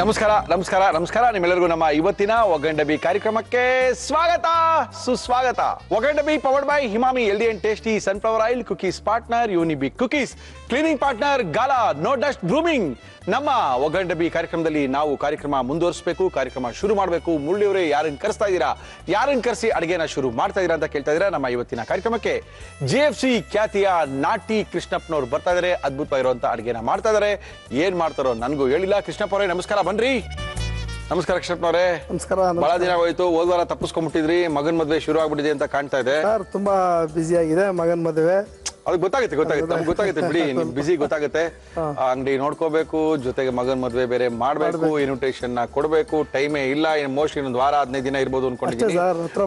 ನಮಸ್ಕಾರ ನಮಸ್ಕಾರ ನಮಸ್ಕಾರ ನಿಮ್ಮೆಲ್ಲರಿಗೂ ನಮ್ಮ ಇವತ್ತಿನ ಒಗ್ಗಂಡಬಿ ಕಾರ್ಯಕ್ರಮಕ್ಕೆ ಸ್ವಾಗತ ಸುಸ್ವಾಗತ. ಒಗ್ಗಂಡಬಿ powered by Emami healthy and tasty sunflower oil, cookies partner Unibic cookies, cleaning partner Gala, no dust grooming. ನಮ್ಮ ಒಗ್ಗಂಡಬಿ ಕಾರ್ಯಕ್ರಮದಲ್ಲಿ ನಾವು ಕಾರ್ಯಕ್ರಮ ಮುಂದುವರಿಸಬೇಕು, ಕಾರ್ಯಕ್ರಮ ಶುರು ಮಾಡಬೇಕು. ಮುರಳಿಯವರೇ, ಯಾರನ್ನ ಕರೆಸ್ತಾ ಇದ್ದೀರಾ, ಯಾರನ್ನ ಕರೆಸಿ ಅಡುಗೆನ ಶುರು ಮಾಡ್ತಾ ಇದ್ದೀರಾ ಅಂತ ಕೇಳ್ತಾ ಇದ್ದೀರಾ. ನಮ್ಮ ಇವತ್ತಿನ ಕಾರ್ಯಕ್ರಮಕ್ಕೆ JFC ಖ್ಯಾತಿಯ ನಾಟಿ ಕೃಷ್ಣಪ್ಪನವ್ರು ಬರ್ತಾ ಇದ್ದಾರೆ. ಅದ್ಭುತವಾಗಿರುವಂತ ಅಡುಗೆನ ಮಾಡ್ತಾ ಇದ್ದಾರೆ. ಏನ್ ಮಾಡ್ತಾರೋ ನನಗೂ ಹೇಳಿಲ್ಲ. ಕೃಷ್ಣಪ್ಪ ಅವರೇ ನಮಸ್ಕಾರ, ಬನ್ರಿ. ನಮಸ್ಕಾರ ಕೃಷ್ಣಪ್ಪನವರೇ. ನಮಸ್ಕಾರ. ಬಹಳ ದಿನ ಹೋಯ್ತು, ಹೋದ್ವಾರ ತಪ್ಪಿಸ್ಕೊಂಡ್ಬಿಟ್ಟಿದ್ರಿ. ಮಗನ್ ಮದುವೆ ಶುರು ಆಗ್ಬಿಟ್ಟಿದೆ ಅಂತ ಕಾಣ್ತಾ ಇದೆ. ಸರ್ ತುಂಬಾ ಬಿಸಿ ಆಗಿದೆ ಮಗನ್ ಮದುವೆ. ಅದು ಗೊತ್ತಾಗುತ್ತೆ ನಮ್ಗೆ ಗೊತ್ತಾಗುತ್ತೆ ಬಿಡಿ, ನಿಮ್ ಬಿಸಿ ಗೊತ್ತಾಗುತ್ತೆ. ಅಂಗಡಿ ನೋಡ್ಕೋಬೇಕು, ಜೊತೆಗೆ ಮಗನ್ ಮದ್ವೆ ಬೇರೆ ಮಾಡ್ಬೇಕು, ಇನ್ವಿಟೇಷನ್ ನ ಕೊಡ್ಬೇಕು. ಟೈಮೇ ಇಲ್ಲ, ಮೋಸ್ಟ್ ಇನ್ನೊಂದು ವಾರ 15 ದಿನ ಇರ್ಬೋದು ಅನ್ಕೊಂಡಿದ್ದೀನಿ. ಹತ್ರ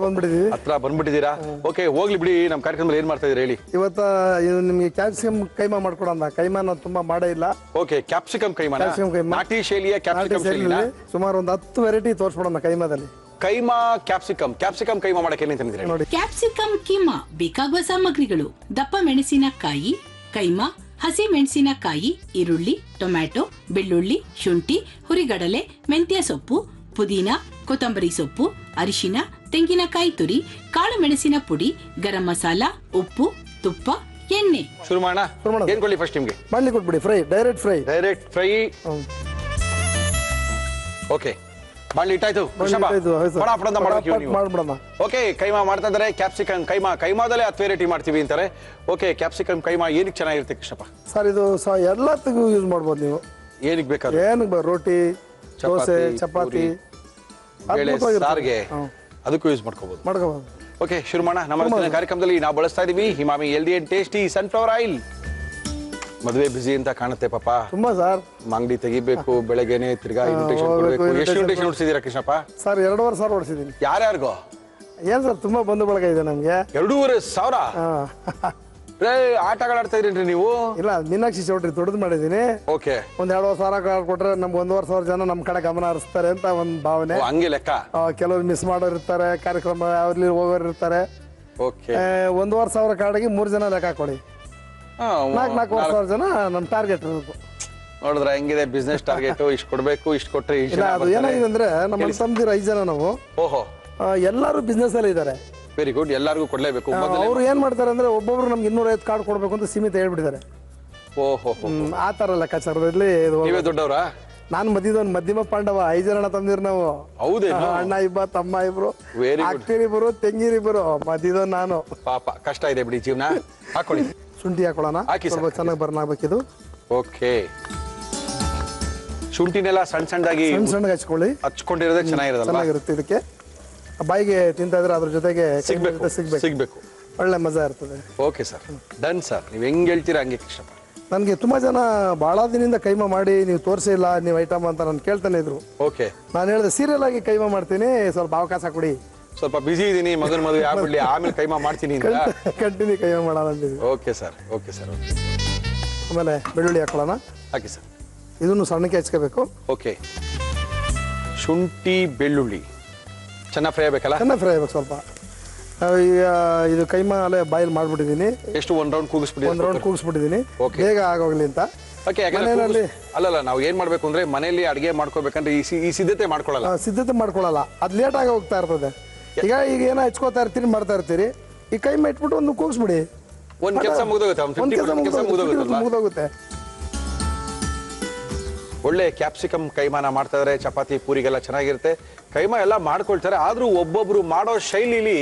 ಬಂದ್ಬಿಟ್ಟಿದ್ದೀರಾ. ಓಕೆ, ಹೋಗ್ಲಿ ಬಿಡಿ. ನಮ್ ಕಾರ್ಯಕ್ರಮದಲ್ಲಿ ಏನ್ ಮಾಡ್ತಾ ಇದೀರಿ ಹೇಳಿ. ಇವತ್ತ ನಿಮ್ಗೆ ಕ್ಯಾಪ್ಸಿಕಮ್ ಕೈಮಾ ಮಾಡ್ಕೊಡೋಣ. ಕೈಮಾ ನಾವು ತುಂಬಾ ಮಾಡೇ ಇಲ್ಲ. ಓಕೆ, ಕ್ಯಾಪ್ಸಿಕಮ್ ಕೈಮಾ, ನಾಟಿ ಶೈಲಿಯ ಕ್ಯಾಪ್ಸಿಕಮ್ ಶೈಲಿನ ಸುಮಾರು ಒಂದು 10 ವೆರೈಟಿ ತೋರಿಸ್ಬಿಡೋಣ ಕೈಮಾದಲ್ಲಿ. ಕೈಮಾ ಕ್ಯಾಪ್ಸಿಕಮ್ ಕೈಮಾ ಮಾಡಕ್ಕೆ ಏನೇನು ತಂದಿದ್ದೀರಿ ನೋಡಿ. ಕ್ಯಾಪ್ಸಿಕಮ್ ಕೀಮಾ ಬೇಕಾಗುವ ಸಾಮಗ್ರಿಗಳು: ದಪ್ಪ ಮೆಣಸಿನಕಾಯಿ ಕೈಮಾ, ಹಸಿ ಮೆಣಸಿನಕಾಯಿ, ಈರುಳ್ಳಿ, ಟೊಮ್ಯಾಟೊ, ಬೆಳ್ಳುಳ್ಳಿ, ಶುಂಠಿ, ಹುರಿಗಡಲೆ, ಮೆಂತ್ಯ ಸೊಪ್ಪು, ಪುದೀನ, ಕೊತ್ತಂಬರಿ ಸೊಪ್ಪು, ಅರಿಶಿನ, ತೆಂಗಿನಕಾಯಿ ತುರಿ, ಕಾಳು ಮೆಣಸಿನ ಪುಡಿ, ಗರಂ ಮಸಾಲ, ಉಪ್ಪು, ತುಪ್ಪ, ಎಣ್ಣೆ. ಶುರು ಮಾಡೋಣ. ಏನ್ ಕೊಡ್ಲಿ ಫಸ್ಟ್ ನಿಮ್ಗೆ? ಮಾಡ್ಲಿ ಕೊಟ್ಬಿಡಿ. Direct fry. ಓಕೆ, ಮಾಡ್ಲಿ ಇಟ್ಟಾಯ್ತು. ಓಕೆ, ಕೈಮಾ ಮಾಡ್ತಾ ಇದಾರೆ. ಕ್ಯಾಪ್ಸಿಕಮ್ ಕೈಮಾದಲ್ಲೇ 10 ವೆರೈಟಿ ಮಾಡ್ತೀವಿ ಅಂತಾರೆ. ಓಕೆ, ಕ್ಯಾಪ್ಸಿಕಮ್ ಕೈಮಾ ಏನಕ್ಕೆ ಚೆನ್ನಾಗಿರುತ್ತೆ ಕೃಷ್ಣಪ್ಪ? ಸರ್ ಇದು ಎಲ್ಲದಕ್ಕೂ ಯೂಸ್ ಮಾಡ್ಬೋದು ನೀವು. ಏನಕ್ಕೆ ಬೇಕಾದ್ರೆ ರೋಟಿ, ದೋಸೆ, ಚಪಾತಿ, ಸಾರಿಗೆ ಅದಕ್ಕೂ ಯೂಸ್ ಮಾಡ್ಕೋಬಹುದು. ಓಕೆ, ಶುರು ಮಾಡೋಣ. ನಮ್ಮ ಕಾರ್ಯಕ್ರಮದಲ್ಲಿ ನಾವು ಬಳಸ್ತಾ ಇದೀವಿ Emami healthy and tasty sunflower oil. ಮದುವೆ ಬಿಸಿ ಅಂತ ಕಾಣುತ್ತೆ ಪಾಪ ತುಂಬಾ ಸರ್. ಅಂಗಡಿ ತೆಗಿಬೇಕು, ಬೆಳಗ್ಗೆನೆ ತಿರ್ಗಾ ಇನ್ವಿಟೇಷನ್ ಕೊಡ್ಬೇಕು. ಎಷ್ಟು ಇನ್ವಿಟೇಷನ್ ಹೊಡ್ಸಿದೀರಾ ಕೃಷ್ಣಪ್ಪ? ಸರ್ 2,500 ಹೊಡ್ಸಿದೀನಿ. ಯಾರ್ಯಾರಿಗೋ? ಏನ್ ಸರ್ ತುಂಬಾ ಬಂಧು ಬಳಗ ಇದೆ ನಮ್ಗೆ. 2,500 ಆಟಗಳಾಡ್ತಾ ಇದ್ರಿ ನೀವು? ಇಲ್ಲ, ಮೀನಾಕ್ಷಿ ಚೌಟ್ರಿ ದೊಡ್ಡದು ಮಾಡಿದೀನಿ. ಓಕೆ, ಒಂದ್ 2,500 ಕೊಟ್ರೆ ನಮ್ಗೆ 1,500 ಜನ ನಮ್ ಕಡೆ ಗಮನ ಹರಿಸ್ತಾರೆ ಅಂತ ಒಂದ್ ಭಾವನೆ. ಹಂಗೆ ಲೆಕ್ಕ. ಕೆಲವ್ರು ಮಿಸ್ ಮಾಡೋರು ಇರ್ತಾರೆ, ಕಾರ್ಯಕ್ರಮ ಯಾವ್ಲಿ ಹೋಗೋರು ಇರ್ತಾರೆ. ಓಕೆ, 1,500 ಕಾರ್ಡಿಗೆ 3 ಜನ ಲೆಕ್ಕ ಕೊಡಿ. 4,000 ಜನ ನಮ್ ಟಾರ್ಗೆಟ್ ಇರೋದು. ನೋಡಿದ್ರೆ ಹೆಂಗಿದೆ ಬಿಸ್ನೆಸ್ ಟಾರ್ಗೆಟ್? ಇಷ್ಟು ಕೊಡ್ಬೇಕು, ಇಷ್ಟು ಕೊಟ್ರೆ ಅದು ಏನಾಗಿದೆ ಅಂದ್ರೆ ನಮ್ಮ ತಮ್ಮದಿರ 5 ಜನ ನಾವು. ಓಹೋ, ಎಲ್ಲರೂ ಬಿಸ್ನೆಸ್ ಅಲ್ಲಿ ಇದ್ದಾರೆ. Very good. ಎಲ್ಲರಿಗೂ ಕೊಡ್ಲೇಬೇಕು. ಅವ್ರು ಏನ್ ಮಾಡ್ತಾರೆ ಅಂದ್ರೆ ಒಬ್ಬೊಬ್ರು ನಮ್ಗೆ 250 ಕಾರ್ಡ್ ಕೊಡ್ಬೇಕು ಅಂತ ಸೀಮಿತ ಹೇಳ್ಬಿಟ್ಟಿದ್ದಾರೆ. ಓಹೋ, ಆ ತರ ಲೆಕ್ಕಾಚಾರದಲ್ಲಿ ನೀವೇ ದೊಡ್ಡವರಾ? ನಾನ್ ಮದಿದೊಂದು ಮಧ್ಯಮ ಪಾಂಡವ. 5 ಜನ ತಂದಿರ್ ನಾವು. ಹೌದೇ? ಅಣ್ಣ ಇಬ್ಬ, ತಮ್ಮ ಇಬ್ರು, ಅಕ್ಕಿರಿಬ್ರು, ತೆಂಗಿರಿಬ್ರು, ಮದಿದೋ ನಾನು. ಪಾಪ ಕಷ್ಟ ಇದೆ ಬಿಡಿ ಜೀವನ. ಹಾಕೊಳ್ಳಿ. ಶುಂಠಿ ಹಾಕೊಳ್ಳೋಣ, ಸ್ವಲ್ಪ ಚೆನ್ನಾಗಿ ಬರ್ನಾಗಬೇಕಿದು. ಓಕೆ, ಶುಂಠಿನೆಲ್ಲ ಸಣ್ಣದಾಗಿ ಹಚ್ಕೊಳ್ಳಿ. ಹಚ್ಕೊಂಡಿರೋದೇ ಚೆನ್ನಾಗಿರುತ್ತೆ. ಇದಕ್ಕೆ ಬಾಯಿಗೆ ತಿಂತಾ ಇದ್ರೆ ಅದ್ರ ಜೊತೆಗೆ ಸಿಗ್ಬೇಕು, ಒಳ್ಳೆ ಮಜಾ ಇರ್ತದೆ. Okay sir, done sir. ನೀವು ಹೆಂಗ್ ಹೇಳ್ತೀರಾ ಹಂಗೆ ಕೃಷ್ಣಪ್ಪ. ನನ್ಗೆ ತುಂಬಾ ಜನ ಬಹಳ ದಿನದಿಂದ ಕೈಮಾ ಮಾಡಿ ನೀವು ತೋರಿಸಿಲ್ಲ ನೀವು ಐಟಮ್ ಅಂತ ನಾನು ಕೇಳ್ತಾನೆ ಇದ್ರು. ಓಕೆ, ನಾನು ಹೇಳಿದೆ ಸೀರಿಯಲ್ ಆಗಿ ಕೈಮಾ ಮಾಡ್ತೀನಿ, ಸ್ವಲ್ಪ ಅವಕಾಶ ಕೊಡಿ. ಸ್ವಲ್ಪ ಬಿಸಿ ಇದೀನಿ, ಮಗನ ಮದುವೆ ಆಗ್ಬಿಡ್ಲಿ, ಆಮೇಲೆ ಕೈಮಾ ಮಾಡ್ತೀನಿ ಅಂತ. ಕಂಟಿನ್ಯೂ ಕೈಮಾ ಮಾಡೋಣ ಅಂತಿದ್ವಿ. Okay sir. ಆಮೇಲೆ ಬೆಳ್ಳುಳ್ಳಿ ಹಾಕೊಳ್ಳೋಣ. ಹಾಕಿ ಸರ್. ಇದನ್ನು ಸಣ್ಣಕ್ಕೆ ಹಚ್ಕೋಬೇಕು. ಓಕೆ, ಶುಂಠಿ ಬೆಳ್ಳುಳ್ಳಿ ಚೆನ್ನಾಗಿ ಫ್ರೈ ಆಗಬೇಕಲ್ಲ? ಚೆನ್ನಾಗಿ ಫ್ರೈ ಆಗಬೇಕು ಸ್ವಲ್ಪ. ಇದು ಕೈಮಾ ಅಲ್ಲೇ ಬಾಯ್ಲ್ ಮಾಡ್ಬಿಟ್ಟಿದ್ದೀನಿ. ಎಷ್ಟು? 1 ರೌಂಡ್ ಕೂಗಿಸ್ಬಿಟ್ಟಿದ್ದೀನಿ ಬೇಗ ಆಗೋಗ್ಲಿ ಅಂತ. ಅಲ್ಲಲ್ಲ, ನಾವು ಏನ್ ಮಾಡ್ಬೇಕು ಅಂದ್ರೆ ಮನೆಯಲ್ಲಿ ಅಡಿಗೆ ಮಾಡ್ಕೋಬೇಕಂದ್ರೆ ಈ ಸಿದ್ಧತೆ ಮಾಡ್ಕೊಳ್ಳಲ್ಲ. ಅದ್ ಲೇಟ್ ಆಗಿ ಹೋಗ್ತಾ ಇರ್ತದೆ. ಈಗ ಏನೋ ಹಚ್ಕೋತಾ ಇರ್ತೀರಿ, ಮಾಡ್ತಾ ಇರ್ತೀರಿ. ಈ ಕೈಮಾ ಇಟ್ಬಿಟ್ಟು ಒಂದು ಕೂಗಿಸ್ಬಿಡಿ, ಒಂದ್ ಕೆಲಸ ಮುಗಿದೋಗುತ್ತೆ. ಒಳ್ಳೆ ಕ್ಯಾಪ್ಸಿಕಮ್ ಕೈಮಾನ ಮಾಡ್ತಾ ಇದಾರೆ. ಚಪಾತಿ ಪೂರಿಗೆಲ್ಲ ಚೆನ್ನಾಗಿರುತ್ತೆ. ಕೈಮಾ ಎಲ್ಲ ಮಾಡ್ಕೊಳ್ತಾರೆ, ಆದ್ರೂ ಒಬ್ಬೊಬ್ರು ಮಾಡೋ ಶೈಲಿಲಿ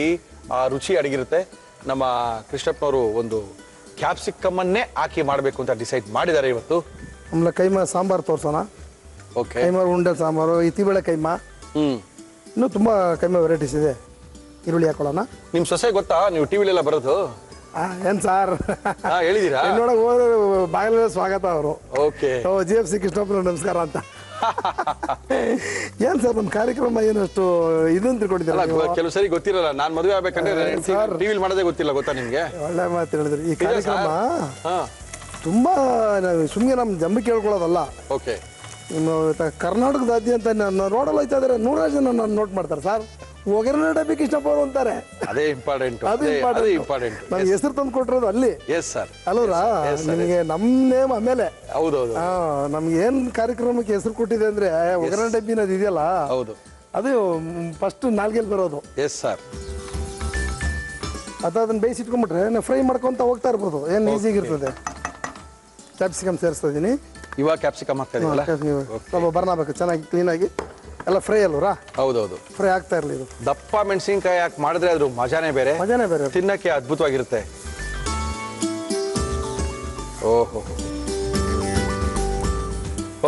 ರುಚಿ ಅಡಗಿರುತ್ತೆ. ನಮ್ಮ ಕೃಷ್ಣಪ್ಪನವರು ಒಂದು ಕ್ಯಾಪ್ಸಿಕಮ್ ಅನ್ನೇ ಹಾಕಿ ಮಾಡ್ಬೇಕು ಅಂತ ಡಿಸೈಡ್ ಮಾಡಿದ್ದಾರೆ ಇವತ್ತು. ಆಮೇಲೆ ಕೈಮಾ ಸಾಂಬಾರ್ ತೋರ್ಸೋಣ. ಓಕೆ, ಕೈಮಾ ಉಂಡೆ ಸಾಂಬಾರು, ಇತಿಬೇಳೆ ಕೈಮಾ, ಇನ್ನೂ ತುಂಬಾ ಕೈಮಾ ವೆರೈಟೀಸ್ ಇದೆ. ಈರುಳ್ಳಿ ಹಾಕೊಳ್ಳೋಣ. ನಿಮ್ ಸೊಸೆ ಗೊತ್ತಾ ನೀವು ಟಿವಿಲೆಲ್ಲ ಬರೋದು? ಏನ್ ಸಾರ್ ಹೇಳಿದೀರಾ? ನೋಡಕ್ ಹೋದ್ರೆ ಬಾಗಿಲ ಸ್ವಾಗತ ಅವರು. ಓಕೆ, JFC ಕೃಷ್ಣಪ್ಪ ನಮಸ್ಕಾರ ಅಂತ. ಏನ್ ಸರ್ ನಮ್ ಕಾರ್ಯಕ್ರಮ ಏನಷ್ಟು ಇದನ್ನ ತಿಳ್ಕೊಂಡಿದ್ದೀರಾ? ಕೆಲವು ಸರಿ ಗೊತ್ತಿರಲ್ಲ. ನಾನ್ ಮದುವೆ ಆಗ್ಬೇಕಂದ್ರೆ ಟಿವಿಲಿ ಮಾಡೋದೇ ಗೊತ್ತಿಲ್ಲ. ಗೊತ್ತಾ ನಿಮ್ಗೆ? ಒಳ್ಳೆ ಮಾತು ಹೇಳಿದ್ರಿ. ಈ ಕಾರ್ಯಕ್ರಮ ತುಂಬಾ ಸುಮ್ಗೆ ನಮ್ ಜಂಬಿ ಕೇಳ್ಕೊಳ್ಳೋದಲ್ಲ. ಓಕೆ, ಕರ್ನಾಟಕದಾದ್ಯಂತ ರೋಡಲ್ಲಿ ಹೋಯ್ತಾ ಇದಾರೆ 100 ಜನ ನೋಟ್ ಮಾಡ್ತಾರೆ ಸರ್. ಒಗ್ಗರಣೆ ಡಬ್ಬಿ ಕೃಷ್ಣಪ್ಪ ಅವರು ಅಂತಾರೆ. ಅದೇ ಇಂಪಾರ್ಟೆಂಟ್, ಅದು ಅದೇ ಇಂಪಾರ್ಟೆಂಟ್. ಇಂಪಾರ್ಟೆಂಟ್. ನಮ್ಗೆ ಹೆಸರು ತಂದು ಕೊಟ್ಟಿರೋದು ಅಲ್ಲಿ. Yes sir. ಅಲ್ವರಾ? ನಿಮಗೆ ನಮ್ಮ ನೇಮ್ ಆಮೇಲೆ. ಹೌದೌದು. ನಮ್ಗೆ ಏನ್ ಕಾರ್ಯಕ್ರಮಕ್ಕೆ ಹೆಸರು ಕೊಟ್ಟಿದೆ ಅಂದ್ರೆ ಒಗ್ಗರಣೆ ಡಬ್ಬಿನ ಇದೆಯಲ್ಲ, ಹೌದು, ಅದು ಫಸ್ಟ್ ನಾಲ್ಗೆಲ್ ಬರೋದು. Yes sir. ಅಥವಾ ಅದನ್ನ ಬೇಯಿಸಿಟ್ಕೊಂಡ್ಬಿಟ್ರೆ ನಾವು ಫ್ರೈ ಮಾಡ್ಕೊಂತ ಹೋಗ್ತಾ ಇರ್ಬೋದು, ಏನು ಈಸಿಯಾಗಿರ್ತದೆ. ಕ್ಯಾಪ್ಸಿಕಮ್ ಸೇರಿಸ್ತಾ ಇದೀನಿ. ಇವಾಗ ಕ್ಯಾಪ್ಸಿಕಮ್ ಹಾಕ್ತಾ ಇದೀವಲ್ಲ, ಸ್ವಲ್ಪ ಬರ್ನಾಬೇಕು ಚೆನ್ನಾಗಿ ಕ್ಲೀನಾಗಿ. ಎಲ್ಲ ಫ್ರೈ ಅಲ್ವರಾ? ಹೌದೌದು. ಫ್ರೈ ಆಗ್ತಾ ಇರಲಿ. ಇದು ದಪ್ಪ ಮೆಣಸಿನ್ಕಾಯಿ ಹಾಕಿ ಮಾಡಿದ್ರೆ ಅದ್ರ ಮಜಾನೇ ಬೇರೆ, ಮಜಾನೇ ಬೇರೆ, ತಿನ್ನಕ್ಕೆ ಅದ್ಭುತವಾಗಿರುತ್ತೆ. ಓಹೋ,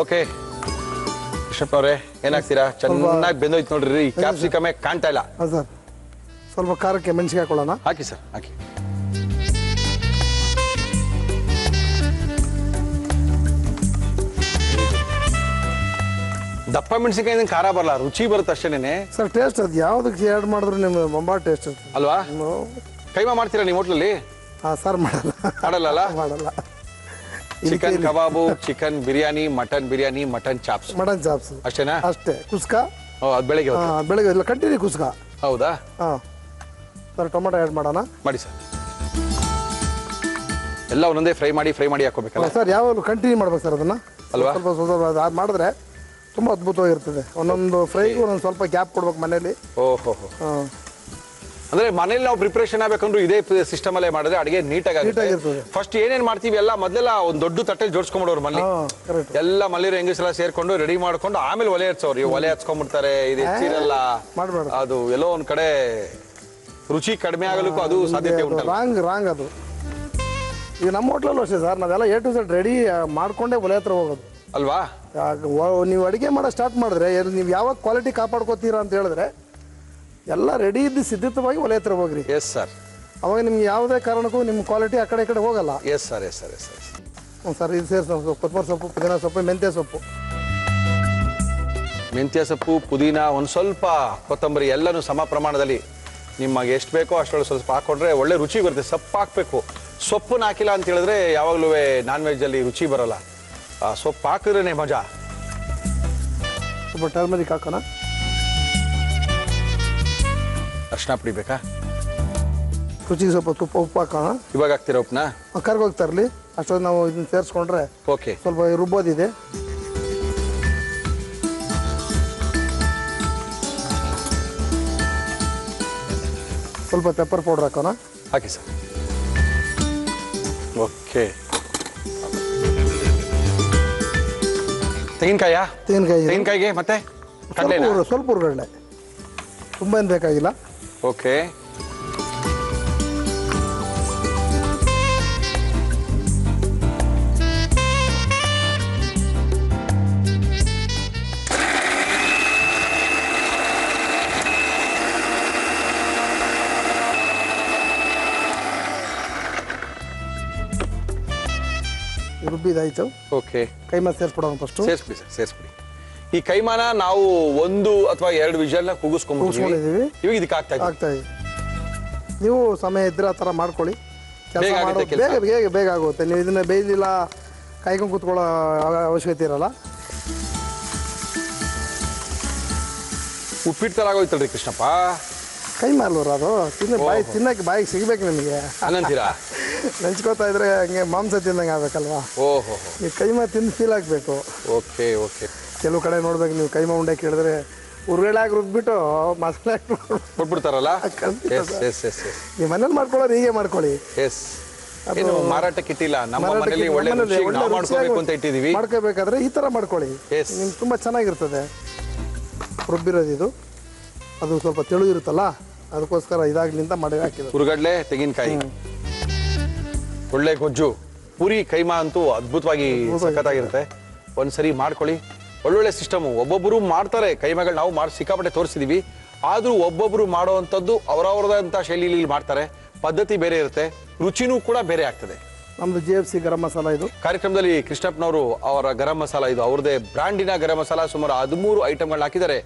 ಓಕೆ ಕೃಷ್ಣಪ್ಪ ಅವರೇ ಏನಾಗ್ತೀರಾ? ಚೆನ್ನಾಗಿ ಬೆಂದೋಯ್ತು ನೋಡ್ರಿ. ಈ ಕ್ಯಾಪ್ಸಿಕಮೇ ಕಾಣ್ತಾ ಇಲ್ಲ. ಹಾಂ ಸರ್. ಸ್ವಲ್ಪ ಖಾರಕ್ಕೆ ಮೆಣಸಿಗೆ ಹಾಕೊಳ್ಳೋಣ. ಹಾಕಿ ಸರ್, ಹಾಕಿ. ದಪ್ಪ ಮೆಣಸಿನ್ಕಾಯಿ ಖಾರ ಬರಲ್ಲ, ರುಚಿ ಬರುತ್ತೆ ಅಷ್ಟೇನೆ ಸರ್. ಟೇಸ್ಟ್ ಅದು ಯಾವುದಕ್ಕೆ ಆ್ಯಡ್ ಮಾಡಿದ್ರು ನಿಮ್ಗೆ ಬೊಂಬಾ ಟೇಸ್ಟ್ ಇರ್ತದೆ ಅಲ್ವಾ? ಕೈಮಾ ಮಾಡ್ತೀರಾ ನೀವು ಹೋಟ್ಲಲ್ಲಿ? ಹಾಂ ಸರ್. ಮಾಡಲ್ಲ. ಮಾಡಲ್ಲ. Chicken kebab, chicken biryani, mutton biryani, mutton chops. Mutton chops ಅಷ್ಟೇನಾ? ಅಷ್ಟೇ. ಕುಸ್ಕ ಅದು ಬೆಳಗ್ಗೆ ಬೆಳಗ್ಗೆ ಇಲ್ಲ, ಕಂಟಿನ್ಯೂ ಕುಸ್ಕ. ಹೌದಾ? ಹಾಂ ಸರ್. ಟೊಮೆಟೊ ಆ್ಯಡ್ ಮಾಡೋಣ. ಮಾಡಿ ಸರ್. ಎಲ್ಲ ಒಂದೊಂದೇ ಫ್ರೈ ಮಾಡಿ ಹಾಕೋಬೇಕಲ್ಲ ಸರ್? ಯಾವಾಗಲೂ ಕಂಟಿನ್ಯೂ ಮಾಡ್ಬೇಕು ಸರ್ ಅದನ್ನು ಅಲ್ವಾ? ಸ್ವಲ್ಪ ಅದು ಮಾಡಿದ್ರೆ ತುಂಬ ಅದ್ಭುತವಾಗಿರ್ತದೆ. ಒಂದೊಂದು ಫ್ರೈಗೂ ಒಂದೊಂದು ಸ್ವಲ್ಪ ಗ್ಯಾಪ್ ಕೊಡ್ಬೇಕು ಮನೇಲಿ. ಓಹೋ. ಅಂದ್ರೆ ಮನೇಲಿ ನಾವು ಪ್ರಿಪರೇಷನ್ ಆಗ್ಬೇಕಂದ್ರೂ ಇದೇ ಸಿಸ್ಟಮ್ ಅಲ್ಲೇ ಮಾಡಿದ್ರೆ ಅಡಿಗೆ ನೀಟಾಗಿ ನೀಟಾಗಿರ್ತದೆ. ಫಸ್ಟ್ ಏನೇನ್ ಮಾಡ್ತೀವಿ ಎಲ್ಲ ಮೊದಲೆಲ್ಲ ಒಂದು ದೊಡ್ಡ ತಟ್ಟೆಲಿ ಜೋಡಿಸ್ಕೊಂಡ್ಬಿಡೋರು ಮಲ್ಲಿ. ಎಲ್ಲ ಮಲ್ಲಿರೋ ಹೆಂಗಸೆಲ್ಲ ಸೇರ್ಕೊಂಡು ರೆಡಿ ಮಾಡ್ಕೊಂಡು ಆಮೇಲೆ ಒಲೆ ಹಚ್ಚೋರು. ಒಲೆ ಹಚ್ಕೊಂಡ್ಬಿಡ್ತಾರೆ, ಇದು ಹೆಚ್ಚಿರಲ್ಲ, ಅದು ಎಲ್ಲೋ ಒಂದ್ ಕಡೆ ರುಚಿ ಕಡಿಮೆ ಆಗಲಿಕ್ಕೂ ಅದು ಸಾಧ್ಯತೆ ಉಂಟು. ರಾಂಗ್ ಅದು. ಈಗ ನಮ್ಮ ಹೋಟ್ಲಲ್ಲೂ ಅಷ್ಟೇ ಸರ್, ನಾವೆಲ್ಲ A to Z ರೆಡಿ ಮಾಡ್ಕೊಂಡೇ ಒಲೆ ಹತ್ರ ಹೋಗೋದು ಅಲ್ವಾ? ನೀವು ಅಡುಗೆ ಮಾಡೋ ಸ್ಟಾರ್ಟ್ ಮಾಡಿದ್ರೆ ನೀವು ಯಾವಾಗ ಕ್ವಾಲಿಟಿ ಕಾಪಾಡ್ಕೋತೀರಾ ಅಂತ ಹೇಳಿದ್ರೆ ಎಲ್ಲ ರೆಡಿ ಇದ್ದು ಸಿದ್ಧತವಾಗಿ ಒಲೆ ಹತ್ರ ಹೋಗ್ರಿ. Yes sir. ಅವಾಗ ನಿಮ್ಗೆ ಯಾವುದೇ ಕಾರಣಕ್ಕೂ ನಿಮ್ಮ ಕ್ವಾಲಿಟಿ ಆ ಕಡೆ ಹೋಗಲ್ಲ. Yes sir, yes sir, yes sir. ಹ್ಞೂ ಸರ್. ಇದು ಸೇರಿಸೋದು ಕೊತ್ತಂಬರಿ ಸೊಪ್ಪು, ಪುದೀನ ಸೊಪ್ಪು, ಮೆಂತ್ಯ ಸೊಪ್ಪು. ಮೆಂತ್ಯ ಸೊಪ್ಪು, ಪುದೀನ, ಒಂದು ಸ್ವಲ್ಪ ಕೊತ್ತಂಬರಿ ಎಲ್ಲನೂ ಸಮ ಪ್ರಮಾಣದಲ್ಲಿ ನಿಮಗೆ ಎಷ್ಟು ಬೇಕೋ ಅಷ್ಟೊಳಗೆ ಸ್ವಲ್ಪ ಹಾಕೊಂಡ್ರೆ ಒಳ್ಳೆ ರುಚಿ ಬರುತ್ತೆ. ಸೊಪ್ಪು ಹಾಕಬೇಕು. ಸೊಪ್ಪನ್ನ ಹಾಕಿಲ್ಲ ಅಂತ ಹೇಳಿದ್ರೆ ಯಾವಾಗಲೂ ನಾನ್ ವೆಜ್ಜಲ್ಲಿ ರುಚಿ ಬರೋಲ್ಲ. ಸೊಪ್ಪು ಹಾಕಿದ್ರೇ ಮಜಾ. ಸ್ವಲ್ಪ ಟರ್ಮರಿಕ್ ಹಾಕೋಣ. ಅರ್ಶಿನ ಪುಡಿ ಬೇಕಾ? ರುಚಿಗೆ ಸ್ವಲ್ಪ ಉಪ್ಪು ಹಾಕೋಣ. ಇವಾಗ ಹಾಕ್ತೀರಾ ಉಪ್ಪನ್ನ? ಕರ್ಗೋಗ್ತಾ ಇರಲಿ. ಅಷ್ಟೊಂದು ನಾವು ಇದನ್ನ ಸೇರಿಸ್ಕೊಂಡ್ರೆ ಓಕೆ. ಸ್ವಲ್ಪ ರುಬ್ಬೋದಿದೆ. ಸ್ವಲ್ಪ ಪೆಪ್ಪರ್ ಪೌಡರ್ ಹಾಕೋಣ. ಹಾಕಿ ಸರ್. ಓಕೆ. ತೆಂಗಿನಕಾಯಿಗೆ ಮತ್ತೆ ಸ್ವಲ್ಪ ಹುರ್ಗಡ್ಲೆ, ತುಂಬ ಏನು ಬೇಕಾಗಿಲ್ಲ. ಓಕೆ. ರುಬ್ಬಿದಾಯ್ತು. ಓಕೆ. ಕೈಮಾ ಸೇರಿಸ್ಬಿಡೋಣ ಫಸ್ಟ್. ಸೇರಿಸ್ಬಿಡಿ ಸರ್, ಸೇರಿಸ್ಬಿಡಿ. ಈ ಕೈಮಾನ ನಾವು 1 ಅಥವಾ 2 ವಿಷಲ್ನ ಕೂಗಿಸ್ಕೊಂಡಿದ್ದೀವಿ. ಇವಾಗ ಇದಕ್ಕೆ ಆಗ್ತಾ ಇದೆ. ನೀವು ಸಮಯ ಇದ್ರೆ ಆ ಥರ ಮಾಡ್ಕೊಳ್ಳಿ. ಬೇಗ ಆಗುತ್ತೆ. ನೀವು ಇದನ್ನ ಬೇಯಲಿಲ್ಲ ಕಾಯ್ಕೊಂಡು ಕೂತ್ಕೊಳ್ಳೋ ಅವಶ್ಯಕತೆ ಇರಲ್ಲ. ಉಪ್ಪಿಟ್ಟು ಥರ ಆಗೋಯ್ತಲ್ರಿ ಕೃಷ್ಣಪ್ಪ. ಕೈಮಾ ಅಲ್ವರ ಅದು? ತಿನ್ನಕ್ಕೆ ಬಾಯಿಗೆ ಸಿಗ್ಬೇಕು ನಿಮಗೆ. ಅನ್ನಂತೀರಾ? ನೆಂಚ್ಕೋತಾ ಇದ್ರೆ ಹಂಗೆ ಮಾಂಸ ತಿಂದಂಗೆ ಆಗ್ಬೇಕಲ್ವಾ? ಓಹೋ. ಈ ಕೈಮಾ ತಿಂದು ಫೀಲ್ ಆಗಬೇಕು. Okay, okay. ಕೆಲವು ಕಡೆ ನೋಡ್ಬೇಕು ನೀವು, ಕೈಮಾ ಉಂಡೆ ಕೇಳಿದ್ರೆ ಉರುಳೆಳಾಗಿ ರುಬ್ಬಿಟ್ಟು ಮಸಾಲೆ ಕೊಟ್ಬಿಡ್ತಾರಲ್ಲ. ನೀವು ಮನೇಲಿ ಮಾಡ್ಕೊಳ್ಳೋರು ಹೀಗೆ ಮಾಡ್ಕೊಳ್ಳಿ. ಎಸ್. ಏನು ಮಾರಾಟಕ್ಕೆ ಇಟ್ಟಿಲ್ಲ, ನಮ್ಮ ಮನೆಯಲ್ಲಿ ಒಳ್ಳೆ ಮಾಡ್ಕೋಬೇಕು ಅಂತ ಇಟ್ಟಿದೀವಿ. ಮಾಡ್ಕೋಬೇಕಾದ್ರೆ ಈ ಥರ ಮಾಡ್ಕೊಳ್ಳಿ, ನಿಮ್ಗೆ ತುಂಬ ಚೆನ್ನಾಗಿರ್ತದೆ. ರುಬ್ಬಿರೋದು ಇದು, ಅದು ಸ್ವಲ್ಪ ತೆಳು ಇರುತ್ತಲ್ಲ, ಅದಕ್ಕೋಸ್ಕರ ಇದಾಗ್ಲಿಂದ ಮಾಡಿ ಹಾಕಿದ್ರು. ಹುರುಗಡ್ಲೆ, ತೆಂಗಿನಕಾಯಿ, ಒಳ್ಳೆ ಗೊಜ್ಜು, ಪೂರಿ ಕೈಮಾ ಅಂತೂ ಅದ್ಭುತವಾಗಿ ಸಖತ್ತಾಗಿರುತ್ತೆ. ಒಂದ್ಸರಿ ಮಾಡ್ಕೊಳ್ಳಿ. ಒಳ್ಳೊಳ್ಳೆ ಸಿಸ್ಟಮು. ಒಬ್ಬೊಬ್ಬರು ಮಾಡ್ತಾರೆ ಕೈಮಾಗಳು, ನಾವು ಮಾಡಿ ಸಿಕ್ಕಾಪಟ್ಟೆ ತೋರಿಸಿದೀವಿ. ಆದರೂ ಒಬ್ಬೊಬ್ಬರು ಮಾಡೋವಂಥದ್ದು ಅವರವರದಂಥ ಶೈಲಿಯಲ್ಲಿ ಮಾಡ್ತಾರೆ. ಪದ್ಧತಿ ಬೇರೆ ಇರುತ್ತೆ, ರುಚಿನೂ ಕೂಡ ಬೇರೆ ಆಗ್ತದೆ. ನಮ್ದು JFC ಗರಂ ಮಸಾಲ ಇದು. ಕಾರ್ಯಕ್ರಮದಲ್ಲಿ ಕೃಷ್ಣಪ್ಪನವರು ಅವರ ಗರಂ ಮಸಾಲ, ಇದು ಅವ್ರದೇ ಬ್ರ್ಯಾಂಡಿನ ಗರಂ ಮಸಾಲ. ಸುಮಾರು 13 ಐಟಮ್ಗಳನ್ನ ಹಾಕಿದ್ದಾರೆ.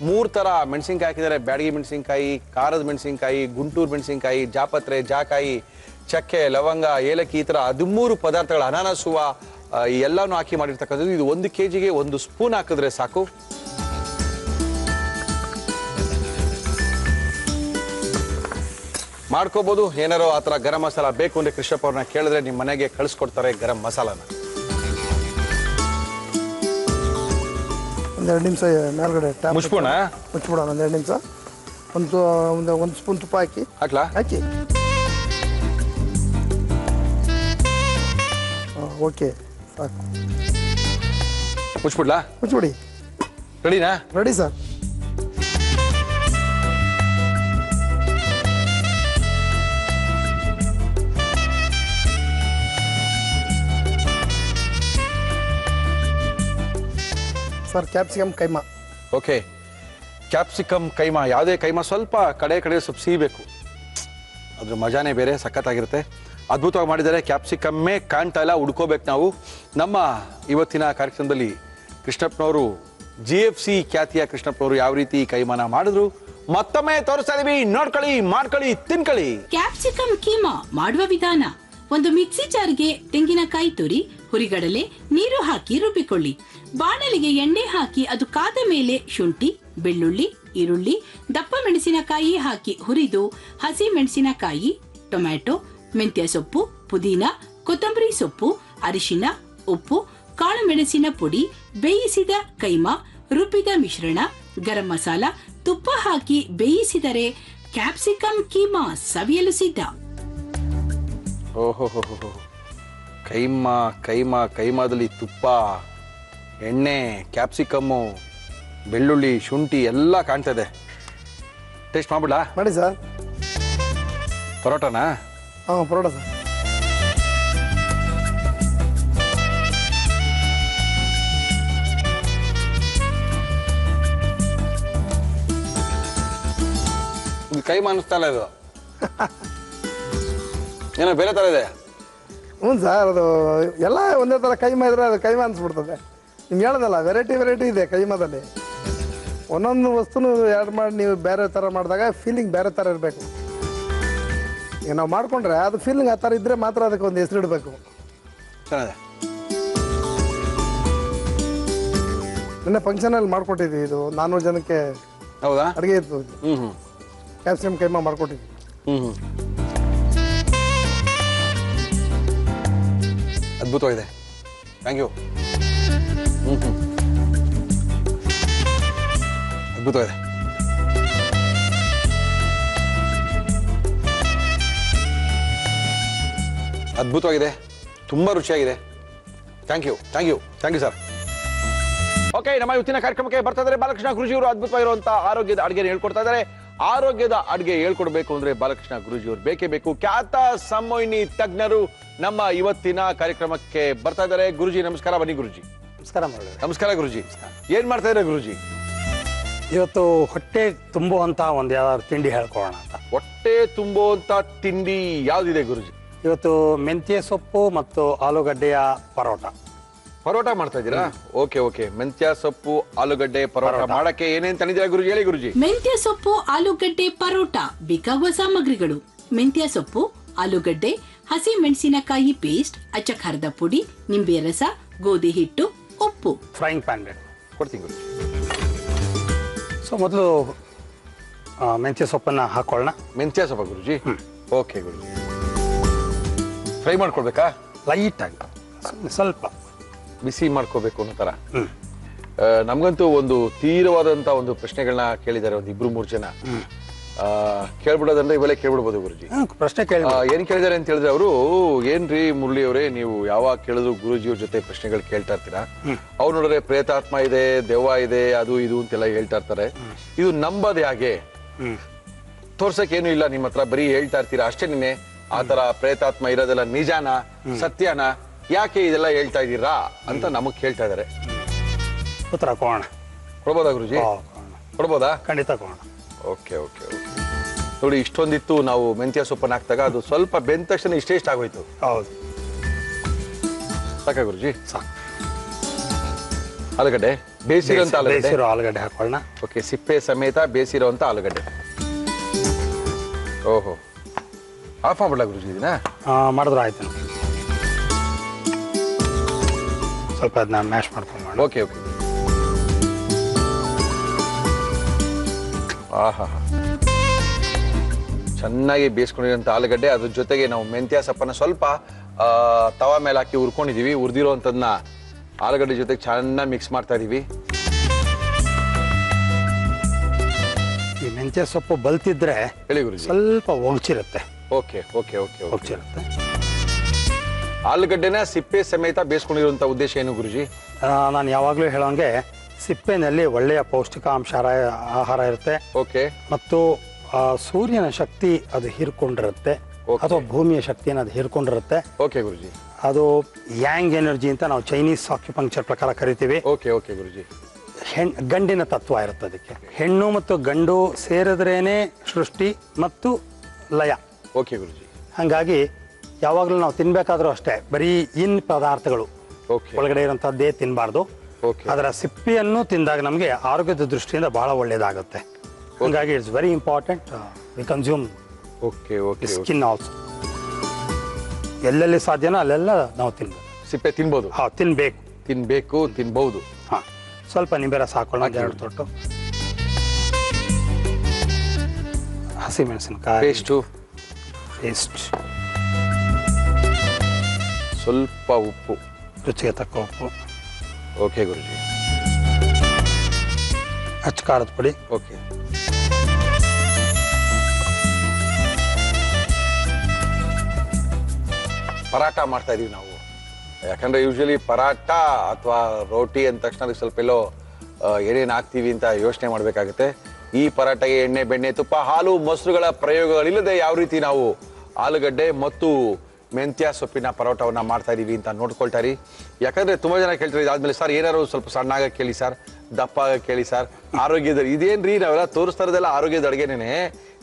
3 ಥರ ಮೆಣಸಿನ್ಕಾಯಿ ಹಾಕಿದ್ದಾರೆ. ಬ್ಯಾಡಗಿ ಮೆಣಸಿನ್ಕಾಯಿ, ಖಾರದ ಮೆಣಸಿನ್ಕಾಯಿ, ಗುಂಟೂರು ಮೆಣಸಿನ್ಕಾಯಿ, ಜಾಪತ್ರೆ, ಜಾಕಾಯಿ, ಚಕ್ಕೆ, ಲವಂಗ, ಏಲಕ್ಕಿ, ಈ ಥರ 13 ಪದಾರ್ಥಗಳು, ಅನಾನಸ್ ಹೂವು, ಈ ಎಲ್ಲನೂ ಹಾಕಿ ಮಾಡಿರ್ತಕ್ಕಂಥದ್ದು. ಇದು 1 kgಗೆ 1 ಸ್ಪೂನ್ ಹಾಕಿದ್ರೆ ಸಾಕು. ಮಾಡ್ಕೋಬಹುದು. ಏನಾರೋ ಆ ಥರ ಗರಂ ಮಸಾಲ ಬೇಕು ಅಂದ್ರೆ ಕೃಷ್ಣಪ್ಪ ಅವ್ರನ್ನ ಕೇಳಿದ್ರೆ ನಿಮ್ಮ ಮನೆಗೆ ಕಳಿಸ್ಕೊಡ್ತಾರೆ ಗರಂ ಮಸಾಲಾನ. ಒಂದೆರಡು ನಿಮಿಷ ಮೇಲ್ಗಡೆ ಮುಚ್ಬಿಡೋಣ ಒಂದೆರಡು ನಿಮಿಷ. ಒಂದು ಸ್ಪೂನ್ ತುಪ್ಪ ಹಾಕ್ಲಾ? ಹಾಕಿ. ಓಕೆ, ಸಾಕು. ಮುಚ್ಬಿಡಿ. ರೆಡಿನಾ? Ready sir. Sir capsicum keema. Okay, capsicum keema. ಯಾವುದೇ ಕೈಮಾ ಸ್ವಲ್ಪ ಕಡೆ ಸ್ವಲ್ಪ ಸಿಗಬೇಕು, ಅದ್ರ ಮಜಾನೇ ಬೇರೆ, ಸಖತ್ತಾಗಿರುತ್ತೆ. ಅದ್ಭುತವಾಗಿ ಮಾಡಿದ್ದಾರೆ. ಕ್ಯಾಪ್ಸಿಕಮ್ಮೇ ಕಾಣ್ತಾ ಇಲ್ಲ, ಹುಡ್ಕೋಬೇಕು ನಾವು. ನಮ್ಮ ಇವತ್ತಿನ ಕಾರ್ಯಕ್ರಮದಲ್ಲಿ ಕೃಷ್ಣಪ್ಪನವರು GFC ಖ್ಯಾತಿಯ ಕೃಷ್ಣಪ್ಪನವರು ಯಾವ ರೀತಿ ಕೈಮಾನ ಮಾಡಿದ್ರು ಮತ್ತೊಮ್ಮೆ ತೋರಿಸ್ತಾ ಇದೀವಿ. ನೋಡ್ಕೊಳ್ಳಿ, ಮಾಡ್ಕೊಳ್ಳಿ, ತಿನ್ಕೊಳ್ಳಿ. ಕ್ಯಾಪ್ಸಿಕಮ್ ಕೀಮಾ ಮಾಡುವ ವಿಧಾನ: ಒಂದು ಮಿಕ್ಸಿ ಜಾರ್ಗೆ ತೆಂಗಿನಕಾಯಿ ತುರಿ, ಹುರಿಗಡಲೆ, ನೀರು ಹಾಕಿ ರುಬ್ಬಿಕೊಳ್ಳಿ. ಬಾಣಲಿಗೆ ಎಣ್ಣೆ ಹಾಕಿ ಅದು ಕಾದ ಮೇಲೆ ಶುಂಠಿ, ಬೆಳ್ಳುಳ್ಳಿ, ಈರುಳ್ಳಿ, ದಪ್ಪ ಮೆಣಸಿನಕಾಯಿ ಹಾಕಿ ಹುರಿದು ಹಸಿ ಮೆಣಸಿನಕಾಯಿ, ಟೊಮ್ಯಾಟೊ, ಮೆಂತ್ಯ ಸೊಪ್ಪು, ಪುದೀನ, ಕೊತ್ತಂಬರಿ ಸೊಪ್ಪು, ಅರಿಶಿನ, ಉಪ್ಪು, ಕಾಳು ಮೆಣಸಿನ ಪುಡಿ, ಬೇಯಿಸಿದ ಕೈಮಾ, ರುಬ್ಬಿದ ಮಿಶ್ರಣ, ಗರಂ ಮಸಾಲ, ತುಪ್ಪ ಹಾಕಿ ಬೇಯಿಸಿದರೆ ಕ್ಯಾಪ್ಸಿಕಮ್ ಕೀಮಾ ಸವಿಯಲು ಸಿದ್ಧ. ಓಹೋ, ಕೈಮಾದಲ್ಲಿ ತುಪ್ಪ, ಎಣ್ಣೆ, ಕ್ಯಾಪ್ಸಿಕಮ್ಮು, ಬೆಳ್ಳುಳ್ಳಿ, ಶುಂಠಿ ಎಲ್ಲ ಕಾಣ್ತದೆ. ಟೇಸ್ಟ್ ಮಾಡ್ಬಿಡ್ಲಾ? ಮಾಡಿ ಸರ್. ಪರೋಟನಾ? ಪರೋಟ ಸರ್. ಕೈಮಾ ಅನ್ನಿಸ್ತಲ್ಲ ಇದು, ಏನೋ ಬೇರೆ ಥರ ಇದೆ. ಹ್ಞೂ ಸರ್, ಅದು ಎಲ್ಲ ಒಂದೇ ಥರ ಕೈಮಾ ಇದ್ರೆ ಅದು ಕೈಮಾ ಅನ್ಸ್ಬಿಡ್ತದೆ. ನಿಮ್ಗೆ ಹೇಳೋದಲ್ಲ, ವೆರೈಟಿ ಇದೆ ಕೈಮಾದಲ್ಲಿ. ಒಂದೊಂದು ವಸ್ತುನು ಆ್ಯಡ್ ಮಾಡಿ ನೀವು ಬೇರೆ ಥರ ಮಾಡಿದಾಗ ಫೀಲಿಂಗ್ ಬೇರೆ ಥರ ಇರಬೇಕು. ಈಗ ನಾವು ಮಾಡಿಕೊಂಡ್ರೆ ಅದು ಫೀಲಿಂಗ್ ಆ ಥರ ಇದ್ದರೆ ಮಾತ್ರ ಅದಕ್ಕೆ ಒಂದು ಹೆಸರು ಇಡಬೇಕು. ಚೆನ್ನಾಗಿದೆ. ನಿನ್ನೆ ಫಂಕ್ಷನಲ್ಲಿ ಮಾಡ್ಕೊಟ್ಟಿದ್ವಿ, ಇದು 400 ಜನಕ್ಕೆ. ಹೌದಾ? ಅಡುಗೆ ಇತ್ತು. ಕ್ಯಾಪ್ಸಿಕಮ್ ಕೈಮಾ ಮಾಡ್ಕೊಟ್ಟಿದ್ವಿ. ಅದ್ಭುತವಾಗಿದೆ. Thank you. ಅದ್ಭುತವಾಗಿದೆ. ಅದ್ಭುತವಾಗಿದೆ, ತುಂಬ ರುಚಿಯಾಗಿದೆ. Thank you sir. ಓಕೆ, ನಮ್ಮ ಇವತ್ತಿನ ಕಾರ್ಯಕ್ರಮಕ್ಕೆ ಬರ್ತಾ ಇದ್ದಾರೆ ಬಾಲಕೃಷ್ಣ ಗುರೂಜಿಯವರು. ಅದ್ಭುತವಾಗಿರುವಂಥ ಆರೋಗ್ಯದ ಅಡುಗೆ ಹೇಳ್ಕೊಡ್ತಾ ಇದ್ದಾರೆ. ಆರೋಗ್ಯದ ಅಡುಗೆ ಹೇಳ್ಕೊಡ್ಬೇಕು ಅಂದ್ರೆ ಬಾಲಕೃಷ್ಣ ಗುರೂಜಿಯವರು ಬೇಕೇ ಬೇಕು. ಖ್ಯಾತ ಸಂಮೋಹಿನಿ ತಜ್ಞರು ನಮ್ಮ ಇವತ್ತಿನ ಕಾರ್ಯಕ್ರಮಕ್ಕೆ ಬರ್ತಾ ಇದ್ದಾರೆ. ಗುರುಜಿ ನಮಸ್ಕಾರ. ಬನ್ನಿ ಗುರುಜಿ. ನಮಸ್ಕಾರ ಗುರುಜಿ. ಏನ್ ಮಾಡ್ತಾ ಇದ್ದಾರೆ ಗುರುಜಿ? ಇವತ್ತು ಹೊಟ್ಟೆ ತುಂಬುವಂತ ಒಂದು ಯಾವ್ದಾದ್ರು ತಿಂಡಿ ಹೇಳ್ಕೊಳ್ಳೋಣ ಅಂತ. ಹೊಟ್ಟೆ ತುಂಬುವಂತ ತಿಂಡಿ ಯಾವ್ದಿದೆ ಗುರುಜಿ? ಇವತ್ತು ಮೆಂತ್ಯ ಸೊಪ್ಪು ಮತ್ತು ಆಲೂಗಡ್ಡೆಯ ಪರೋಟ ಮಾಡ್ತಾ ಇದ್ದೀರಾ? ಓಕೆ. ಮೆಂತ್ಯ ಸೊಪ್ಪು ಆಲೂಗಡ್ಡೆ ಪರೋಟ ಮಾಡಕ್ಕೆ ಏನೇನ್ ತಂದಿದ್ದೀರಾ ಗುರುಜಿ? ಹೇಳಿ ಗುರುಜಿ. ಮೆಂತ್ಯ ಸೊಪ್ಪು ಆಲೂಗಡ್ಡೆ ಪರೋಟ ಬೇಕಾಗುವ ಸಾಮಗ್ರಿಗಳು: ಮೆಂತ್ಯ ಸೊಪ್ಪು, ಆಲೂಗಡ್ಡೆ, ಹಸಿ ಮೆಣಸಿನಕಾಯಿ ಪೇಸ್ಟ್, ಅಚ್ಚ ಖಾರದ ಪುಡಿ, ನಿಂಬೆ ರಸ, ಗೋಧಿ ಹಿಟ್ಟು, ಉಪ್ಪು. ಫ್ರೈಯಿಂಗ್ ಪ್ಯಾನ್ ಕೊಡ್ತೀನಿ ಗುರುಜಿ. ಸೊ ಮೊದಲು ಮೆಂತ್ಯ ಸೊಪ್ಪನ್ನ ಹಾಕೊಳ್ಳೋಣ. ಮೆಂತ್ಯ ಸೊಪ್ಪ ಗುರುಜಿ? ಓಕೆ ಗುರುಜಿ. ಫ್ರೈ ಮಾಡ್ಕೊಳ್ಬೇಕಾ? ಲೈಟ್ ಆಗಿ ಸ್ವಲ್ಪ ಬಿಸಿ ಮಾಡ್ಕೋಬೇಕು ಅನ್ನೋ ತರ. ನಮ್ಗಂತೂ ಒಂದು ತೀವ್ರವಾದಂತ ಒಂದು ಪ್ರಶ್ನೆಗಳನ್ನ ಕೇಳಿದ್ದಾರೆ ಒಂದು 2-3 ಜನ. ಕೇಳ್ಬಿಡೋದಂದ್ರೆ ಇವೆಲ್ಲ ಕೇಳ್ಬಿಡ್ಬೋದು ಗುರುಜಿ. ಪ್ರಶ್ನೆ ಕೇಳಿ ಏನ್ ಕೇಳಿದಾರೆ ಅಂತ ಹೇಳಿದ್ರೆ ಅವರು, ಏನ್ರಿ ಮುರಳಿ ಅವರೇ, ನೀವು ಯಾವಾಗ ಕೇಳಿದ್ರು ಗುರುಜಿಯವ್ರ ಜೊತೆ ಪ್ರಶ್ನೆಗಳು ಕೇಳ್ತಾ ಇರ್ತೀರಾ. ಅವ್ರು ನೋಡ್ರೆ ಪ್ರೇತಾತ್ಮ ಇದೆ, ದೆವ್ವ ಇದೆ, ಅದು ಇದು ಅಂತೆಲ್ಲ ಹೇಳ್ತಾ ಇರ್ತಾರೆ. ಇದು ನಂಬದ್ ಹೇಗೆ? ತೋರ್ಸಕ್ ಏನು ಇಲ್ಲ ನಿಮ್ಮ ಹತ್ರ, ಬರೀ ಹೇಳ್ತಾ ಇರ್ತೀರಾ ಅಷ್ಟೇ. ನಿನ್ನೆ ಆ ತರ ಪ್ರೇತಾತ್ಮ ಇರೋದೆಲ್ಲ ನಿಜಾನ, ಸತ್ಯನ, ಯಾಕೆ ಇದೆಲ್ಲ ಹೇಳ್ತಾ ಇದ್ದೀರಾ ಅಂತ ನಮಗ್ ಕೇಳ್ತಾ ಇದಾರೆ. ಉತ್ತರ ಕೊಡ್ಬೋದಾ ಗುರುಜಿ? ಕೊಡ್ಬೋದಾ? ಖಂಡಿತ ಕೊಡೋಣ. ಓಕೆ. ನೋಡಿ, ಇಷ್ಟೊಂದಿತ್ತು. ನಾವು ಮೆಂತ್ಯ ಸೊಪ್ಪನ್ನು ಹಾಕ್ದಾಗ ಅದು ಸ್ವಲ್ಪ ಬೆಂದ ತಕ್ಷಣ ಇಷ್ಟೇ ಆಗೋಯ್ತು. ಹೌದು. ಸಾಕ ಗುರುಜಿ? ಸಾಕು. ಆಲೂಗಡ್ಡೆ ಬೇಯಿಸಿರೋಂಥ ಆಲೂಗಡ್ಡೆ ಹಾಕೊಳ್ಳೋಣ. ಓಕೆ, ಸಿಪ್ಪೆ ಸಮೇತ ಬೇಯಿಸಿರೋಂಥ ಆಲೂಗಡ್ಡೆ. ಓಹೋ, ಆಫ್ ಮಾಡ್ಬಿಡ್ಲಾ ಗುರುಜಿ ಇದನ್ನ? ಮಾಡಿದ್ರು ಆಯ್ತು. ಸ್ವಲ್ಪ ಅದನ್ನ ಮ್ಯಾಶ್ ಮಾಡ್ಕೊಂಡು. ಓಕೆ. ಆಹಾ, ಚೆನ್ನಾಗಿ ಬೇಯಿಸ್ಕೊಂಡಿರೋಂಥ ಆಲೂಗಡ್ಡೆ, ಅದ್ರ ಜೊತೆಗೆ ನಾವು ಮೆಂತ್ಯ ಸೊಪ್ಪನ್ನ ಸ್ವಲ್ಪ ತವಾ ಮೇಲೆ ಹಾಕಿ ಹುರ್ಕೊಂಡಿದೀವಿ. ಹುರಿದಿರೋಂಥದ್ದನ್ನ ಆಲೂಗಡ್ಡೆ ಜೊತೆಗೆ ಚೆನ್ನಾಗಿ ಮಿಕ್ಸ್ ಮಾಡ್ತಾ ಇದೀವಿ. ಈ ಮೆಂತ್ಯ ಸೊಪ್ಪು ಬಲ್ತಿದ್ರೆ ಹೇಳಿ ಗುರುಜಿ. ಸ್ವಲ್ಪ ಒಗ್ಚಿರುತ್ತೆ. Okay okay okay okay. ಒಗ್ಚಿರುತ್ತೆ. ಆಲೂಗಡ್ಡೆನ ಸಿಪ್ಪೆ ಸಮೇತ ಬೇಯಿಸ್ಕೊಂಡಿರುವಂಥ ಉದ್ದೇಶ ಏನು ಗುರುಜಿ? ನಾನು ಯಾವಾಗಲೂ ಹೇಳೋಂಗೆ ಸಿಪ್ಪೆನಲ್ಲಿ ಒಳ್ಳೆಯ ಪೌಷ್ಟಿಕಾಂಶ ಆಹಾರ ಇರುತ್ತೆ. ಓಕೆ. ಮತ್ತು ಸೂರ್ಯನ ಶಕ್ತಿ ಅದು ಹೀರ್ಕೊಂಡಿರುತ್ತೆ, ಅಥವಾ ಭೂಮಿಯ ಶಕ್ತಿಯನ್ನು ಅದು ಹೀರ್ಕೊಂಡಿರುತ್ತೆ. ಓಕೆ ಗುರುಜಿ. ಅದು ಯಾಂಗ್ ಎನರ್ಜಿ ಅಂತ ನಾವು ಚೈನೀಸ್ ಆಕ್ಯುಪಂಕ್ಚರ್ ಪ್ರಕಾರ ಕರಿತೀವಿ. ಓಕೆ ಓಕೆ ಗುರುಜಿ. ಗಂಡಿನ ತತ್ವ ಇರುತ್ತೆ ಅದಕ್ಕೆ. ಹೆಣ್ಣು ಮತ್ತು ಗಂಡು ಸೇರಿದ್ರೇನೆ ಸೃಷ್ಟಿ ಮತ್ತು ಲಯ. ಓಕೆ ಗುರುಜಿ. ಹಾಗಾಗಿ ಯಾವಾಗಲೂ ನಾವು ತಿನ್ಬೇಕಾದ್ರೂ ಅಷ್ಟೇ ಬರೀ ಪದಾರ್ಥಗಳು ಓಕೆ ಒಳಗಡೆ ಇರೋಂಥದ್ದೇ ತಿನ್ನಬಾರ್ದು. ಓಕೆ. ಅದರ ಸಿಪ್ಪಿಯನ್ನು ತಿಂದಾಗ ನಮಗೆ ಆರೋಗ್ಯದ ದೃಷ್ಟಿಯಿಂದ ಬಹಳ ಒಳ್ಳೆಯದಾಗುತ್ತೆ. ಹಾಗಾಗಿ it's very important we consume okay okay. Skin also. ಎಲ್ಲೆಲ್ಲಿ ಸಾಧ್ಯನೋ ಅಲ್ಲೆಲ್ಲ ನಾವು ತಿನ್ಬೋದು. ಸಿಪ್ಪೆ ತಿನ್ಬೋದು? ತಿನ್ಬೇಕು. ತಿನ್ಬೇಕು, ತಿನ್ಬಹುದು. ಸ್ವಲ್ಪ ನಿಂಬೆ ರಸ ಹಾಕೊಳ್ಳೋಣ, 2 ತೊಟ್ಟು. ಹಸಿಮೆಣಸಿನಕಾಯಿ ಪೇಸ್ಟ್, ಸ್ವಲ್ಪ ಉಪ್ಪು, ರುಚಿಗೆ ತಕ್ಕ ಉಪ್ಪು. ಓಕೆ ಗುರುಜಿ. ಅಚ್ಚ ಖಾರದ ಪುಡಿ. ಓಕೆ. ಪರಾಟ ಮಾಡ್ತಾ ಇದೀವಿ ನಾವು. ಯಾಕಂದ್ರೆ ಯೂಶಲಿ ಪರಾಟ ಅಥವಾ ರೋಟಿ ಅಂದ ತಕ್ಷಣ ಅದಕ್ಕೆ ಸ್ವಲ್ಪ ಎಲ್ಲೋ ಏನೇನು ಹಾಕ್ತೀವಿ ಅಂತ ಯೋಚನೆ ಮಾಡಬೇಕಾಗುತ್ತೆ. ಈ ಪರಾಟಗೆ ಎಣ್ಣೆ, ಬೆಣ್ಣೆ, ತುಪ್ಪ, ಹಾಲು, ಮೊಸರುಗಳ ಪ್ರಯೋಗಗಳಿಲ್ಲದೆ ಯಾವ ರೀತಿ ನಾವು ಆಲೂಗಡ್ಡೆ ಮತ್ತು ಮೆಂತ್ಯ ಸೊಪ್ಪಿನ ಪರೋಟವನ್ನ ಮಾಡ್ತಾ ಇದೀವಿ ಅಂತ ನೋಡ್ಕೊಳ್ತಾರಿ. ಯಾಕಂದ್ರೆ ತುಂಬಾ ಜನ ಕೇಳ್ತಾರೆ ಇದಾದ್ಮೇಲೆ ಸರ್ ಏನಾರು ಸ್ವಲ್ಪ ಸಣ್ಣ ಆಗಕ್ಕೆ ಕೇಳಿ ಸರ್, ದಪ್ಪ ಆಗಕ್ಕೆ ಕೇಳಿ ಸರ್, ಆರೋಗ್ಯದ ಇದೇನ್ರಿ ನಾವೆಲ್ಲ ತೋರಿಸ್ತಾ ಇರೋದೆಲ್ಲ ಆರೋಗ್ಯದ ಅಡುಗೆನೇ.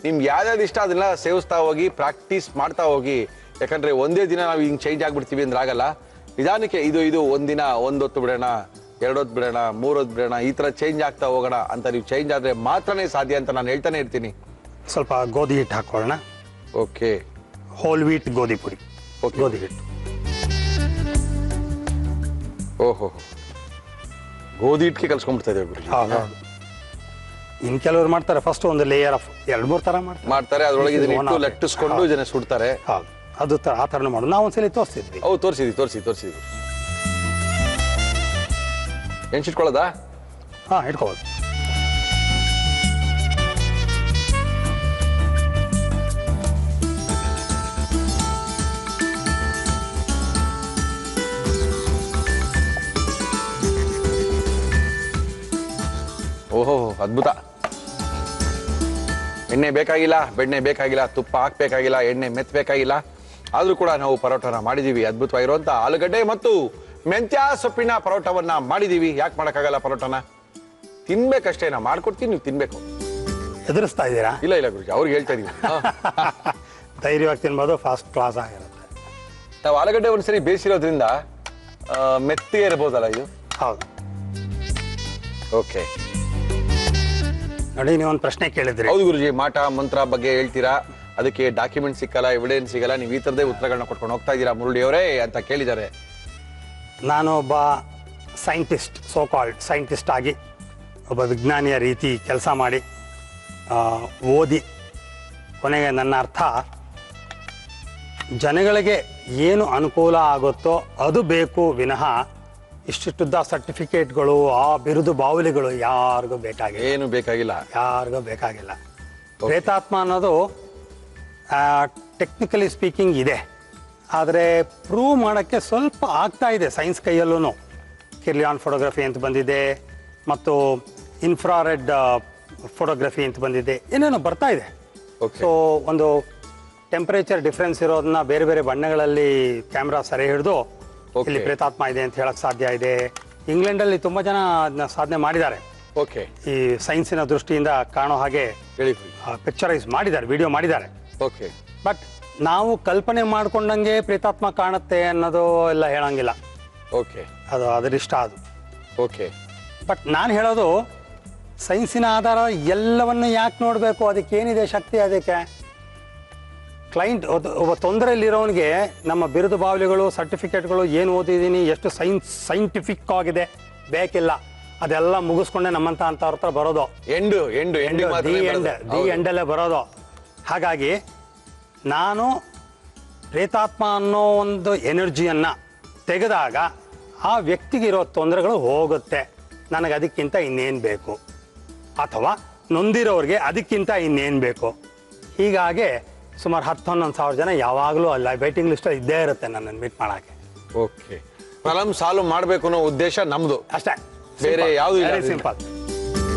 ನಿಮ್ಗೆ ಯಾವ್ಯಾವ್ದು ಇಷ್ಟ ಅದನ್ನೆಲ್ಲ ಸೇವಿಸ್ತಾ ಹೋಗಿ, ಪ್ರಾಕ್ಟೀಸ್ ಮಾಡ್ತಾ ಹೋಗಿ. ಯಾಕಂದ್ರೆ ಒಂದೇ ದಿನ ನಾವು ಹಿಂಗೆ ಚೇಂಜ್ ಆಗ್ಬಿಡ್ತೀವಿ ಅಂದ್ರೆ ಆಗಲ್ಲ. ನಿಧಾನಕ್ಕೆ ಇದು ಒಂದಿನ 1 ಹೊತ್ತು ಬಿಡೋಣ, 2 ಹೊತ್ತು ಬಿಡೋಣ, 3 ಹೊತ್ತು ಬಿಡೋಣ, ಈ ತರ ಚೇಂಜ್ ಆಗ್ತಾ ಹೋಗೋಣ ಅಂತ ನೀವು ಚೇಂಜ್ ಆದ್ರೆ ಮಾತ್ರನೇ ಸಾಧ್ಯ ಅಂತ ನಾನು ಹೇಳ್ತಾನೆ ಇರ್ತೀನಿ. ಸ್ವಲ್ಪ ಗೋಧಿ ಹಿಟ್ಟು ಹಾಕೊಳ್ಳೋಣ. ಓಕೆ. ಹೋಲ್ ವೀಟ್ ಗೋಧಿ ಪುಡಿ. ಗೋಧಿ ಹಿಟ್ಟು. ಓಹೋ, ಗೋಧಿ ಹಿಟ್ಟಿಗೆ ಕಲ್ಸ್ಕೊಂಡ್ಬಿಡ್ತಾ ಇದ್ದೇವೆ ಗುರುಜಿ. ಹೌದು. ಇನ್ನು ಕೆಲವರು ಮಾಡ್ತಾರೆ ಫಸ್ಟ್ ಒಂದು ಲೇಯರ್ ಆಫ್ 2-3 ತರ ಮಾಡ್ತಾರೆ. ಅದರೊಳಗೆ ಇದನ್ನ ಇಟ್ಟು ಲಟ್ಟಿಸ್ಕೊಂಡು ಜನ ಸುಡ್ತಾರೆ. ಹೌದು, ಅದು ಆ ಥರನೂ ಮಾಡೋದು. ನಾವು ಒಂದ್ಸಲಿ ತೋರಿಸಿದ್ವಿ. ತೋರಿಸಿದ್ವಿ. ಎಣ್ಸಿಟ್ಕೊಳ್ಳೋದಾ? ಇಟ್ಕೋಬೋದು. ಓಹೋ, ಅದ್ಭುತ. ಎಣ್ಣೆ ಬೇಕಾಗಿಲ್ಲ, ಬೆಣ್ಣೆ ಬೇಕಾಗಿಲ್ಲ, ತುಪ್ಪ ಹಾಕ್ಬೇಕಾಗಿಲ್ಲ, ಎಣ್ಣೆ ಮೆತ್ತಬೇಕಾಗಿಲ್ಲ. ಆದ್ರೂ ಕೂಡ ನಾವು ಪರೋಟನ ಮಾಡಿದೀವಿ. ಅದ್ಭುತವಾಗಿರುವಂತ ಆಲೂಗಡ್ಡೆ ಮತ್ತು ಮೆಂತ್ಯ ಸೊಪ್ಪಿನ ಪರೋಟವನ್ನ ಮಾಡಿದೀವಿ. ಯಾಕೆ ಮಾಡೋಕ್ಕಾಗಲ್ಲ? ಪರೋಟನ ತಿನ್ಬೇಕಷ್ಟೇ. ನಾ ಮಾಡ್ಕೊಡ್ತೀನಿ, ನೀವು ತಿನ್ಬೇಕು. ಎದುರಿಸ್ತಾ ಇದ್ದೀರಾ? ಇಲ್ಲ ಗುರುಜಿ, ಅವ್ರಿಗೆ ಹೇಳ್ತಾ ಇದೀವಿ. ಧೈರ್ಯವಾಗಿ ತಿನ್ಬೋದು, ಫಾಸ್ಟ್ ಕ್ಲಾಸ್ ಆಗಿರುತ್ತೆ. ನಾವು ಆಲೂಗಡ್ಡೆ ಒಂದ್ಸರಿ ಬೇಯಿಸಿರೋದ್ರಿಂದ ಮೆತ್ತಿಗೆ ಇರಬಹುದಲ್ಲ ಇದು? ಹೌದು. ಓಕೆ. ನೋಡಿ, ನೀವೊಂದು ಪ್ರಶ್ನೆ ಕೇಳಿದ್ರಿ. ಹೌದು ಗುರುಜಿ, ಮಾಟ ಮಂತ್ರ ಬಗ್ಗೆ ಹೇಳ್ತೀರಾ, ಅದಕ್ಕೆ ಡಾಕ್ಯುಮೆಂಟ್ ಸಿಕ್ಕಲ್ಲ, ಎವಿಡೆನ್ಸ್ ಸಿಗಲ್ಲ, ನೀವು ಈ ಥರದೇ ಉತ್ತರಗಳನ್ನ ಕೊಟ್ಕೊಂಡು ಹೋಗ್ತಾ ಇದ್ದೀರಾ ಮುರುಳಿ ಅವರೇ ಅಂತ ಕೇಳಿದ್ದಾರೆ. ನಾನು ಒಬ್ಬ ಸೈಂಟಿಸ್ಟ್, ಸೋ ಕಾಲ್ಡ್ ಸೈಂಟಿಸ್ಟ್ ಆಗಿ ಒಬ್ಬ ವಿಜ್ಞಾನಿಯ ರೀತಿ ಕೆಲಸ ಮಾಡಿ ಓದಿ ಕೊನೆಗೆ ನನ್ನ ಅರ್ಥ ಜನಗಳಿಗೆ ಏನು ಅನುಕೂಲ ಆಗುತ್ತೋ ಅದು ಬೇಕು ವಿನಃ ಇಷ್ಟಿಷ್ಟುದ್ದ ಸರ್ಟಿಫಿಕೇಟ್ಗಳು, ಆ ಬಿರುದು ಬಾವಲಿಗಳು ಯಾರಿಗೂ ಬೇಕಾಗಿಲ್ಲ. ಏನು ಬೇಕಾಗಿಲ್ಲ, ಯಾರಿಗೂ ಬೇಕಾಗಿಲ್ಲ. ಪ್ರೇತಾತ್ಮ ಅನ್ನೋದು ಟೆಕ್ನಿಕಲಿ ಸ್ಪೀಕಿಂಗ್ ಇದೆ, ಆದರೆ ಪ್ರೂವ್ ಮಾಡೋಕ್ಕೆ ಸ್ವಲ್ಪ ಆಗ್ತಾ ಇದೆ ಸೈನ್ಸ್ ಕೈಯಲ್ಲೂ. ಕಿರ್ಲಿಯಾನ್ ಫೋಟೋಗ್ರಫಿ ಅಂತ ಬಂದಿದೆ, ಮತ್ತು ಇನ್ಫ್ರಾರೆಡ್ ಫೋಟೋಗ್ರಫಿ ಅಂತ ಬಂದಿದೆ, ಏನೇನೋ ಬರ್ತಾ ಇದೆ. ಸೊ ಒಂದು ಟೆಂಪರೇಚರ್ ಡಿಫ್ರೆನ್ಸ್ ಇರೋದನ್ನ ಬೇರೆ ಬೇರೆ ಬಣ್ಣಗಳಲ್ಲಿ ಕ್ಯಾಮ್ರಾ ಸೆರೆ ಹಿಡಿದು ಇಲ್ಲಿ ಪ್ರೇತಾತ್ಮ ಇದೆ ಅಂತ ಹೇಳಕ್ ಸಾಧ್ಯ ಇದೆ. ಇಂಗ್ಲೆಂಡಲ್ಲಿ ತುಂಬಾ ಜನ ಅದನ್ನ ಸಾಧನೆ ಮಾಡಿದ್ದಾರೆ. ಓಕೆ. ಈ ಸೈನ್ಸಿನ ದೃಷ್ಟಿಯಿಂದ ಕಾಣೋ ಹಾಗೆ ಪಿಕ್ಚರೈಸ್ ಮಾಡಿದ್ದಾರೆ, ವಿಡಿಯೋ ಮಾಡಿದ್ದಾರೆ. ಓಕೆ. ಬಟ್ ನಾವು ಕಲ್ಪನೆ ಮಾಡ್ಕೊಂಡಂಗೆ ಪ್ರೇತಾತ್ಮ ಕಾಣುತ್ತೆ ಅನ್ನೋದು ಎಲ್ಲ ಹೇಳಂಗಿಲ್ಲ. ಓಕೆ. ಅದು ಅದರಿಷ್ಟ ಅದು. ಓಕೆ. ಬಟ್ ನಾನು ಹೇಳೋದು ಸೈನ್ಸಿನ ಆಧಾರ ಎಲ್ಲವನ್ನು ಯಾಕೆ ನೋಡಬೇಕು, ಅದಕ್ಕೇನಿದೆ ಶಕ್ತಿ, ಅದಕ್ಕೆ ಕ್ಲೈಂಟ್ ಒಬ್ಬ ತೊಂದರೆಯಲ್ಲಿರೋನಿಗೆ ನಮ್ಮ ಬಿರುದು ಬಾವಲಿಗಳು, ಸರ್ಟಿಫಿಕೇಟ್ಗಳು, ಏನು ಓದಿದ್ದೀನಿ, ಎಷ್ಟು ಸೈಂಟಿಫಿಕ್ ಆಗಿದೆ ಬೇಕಿಲ್ಲ. ಅದೆಲ್ಲ ಮುಗಿಸ್ಕೊಂಡೆ ನಮ್ಮಂತ ಅಂತವ್ರ ಹತ್ರ ಬರೋದು, ದಿ ಎಂಡಲ್ಲೇ ಬರೋದು. ಹಾಗಾಗಿ ನಾನು ಪ್ರೇತಾತ್ಮ ಅನ್ನೋ ಒಂದು ಎನರ್ಜಿಯನ್ನು ತೆಗೆದಾಗ ಆ ವ್ಯಕ್ತಿಗಿರೋ ತೊಂದರೆಗಳು ಹೋಗುತ್ತೆ, ನನಗೆ ಅದಕ್ಕಿಂತ ಇನ್ನೇನು ಬೇಕು, ಅಥವಾ ನೊಂದಿರೋರಿಗೆ ಅದಕ್ಕಿಂತ ಇನ್ನೇನು ಬೇಕು. ಹೀಗಾಗಿ ಸುಮಾರು 10-11 ಸಾವಿರ ಜನ ಯಾವಾಗಲೂ ಅಲ್ಲ ವೇಟಿಂಗ್ ಲಿಸ್ಟಲ್ಲಿ ಇದ್ದೇ ಇರುತ್ತೆ ನನ್ನನ್ನು ಮೀಟ್ ಮಾಡೋಕ್ಕೆ. ಓಕೆ, ಪ್ರಾಬ್ಲಮ್ ಸಾಲ್ವ್ ಮಾಡಬೇಕು ಅನ್ನೋ ಉದ್ದೇಶ ನಮ್ಮದು ಅಷ್ಟೇ, ಬೇರೆ ಯಾವುದು ಇಲ್ಲ. ಸಿಂಪಲ್.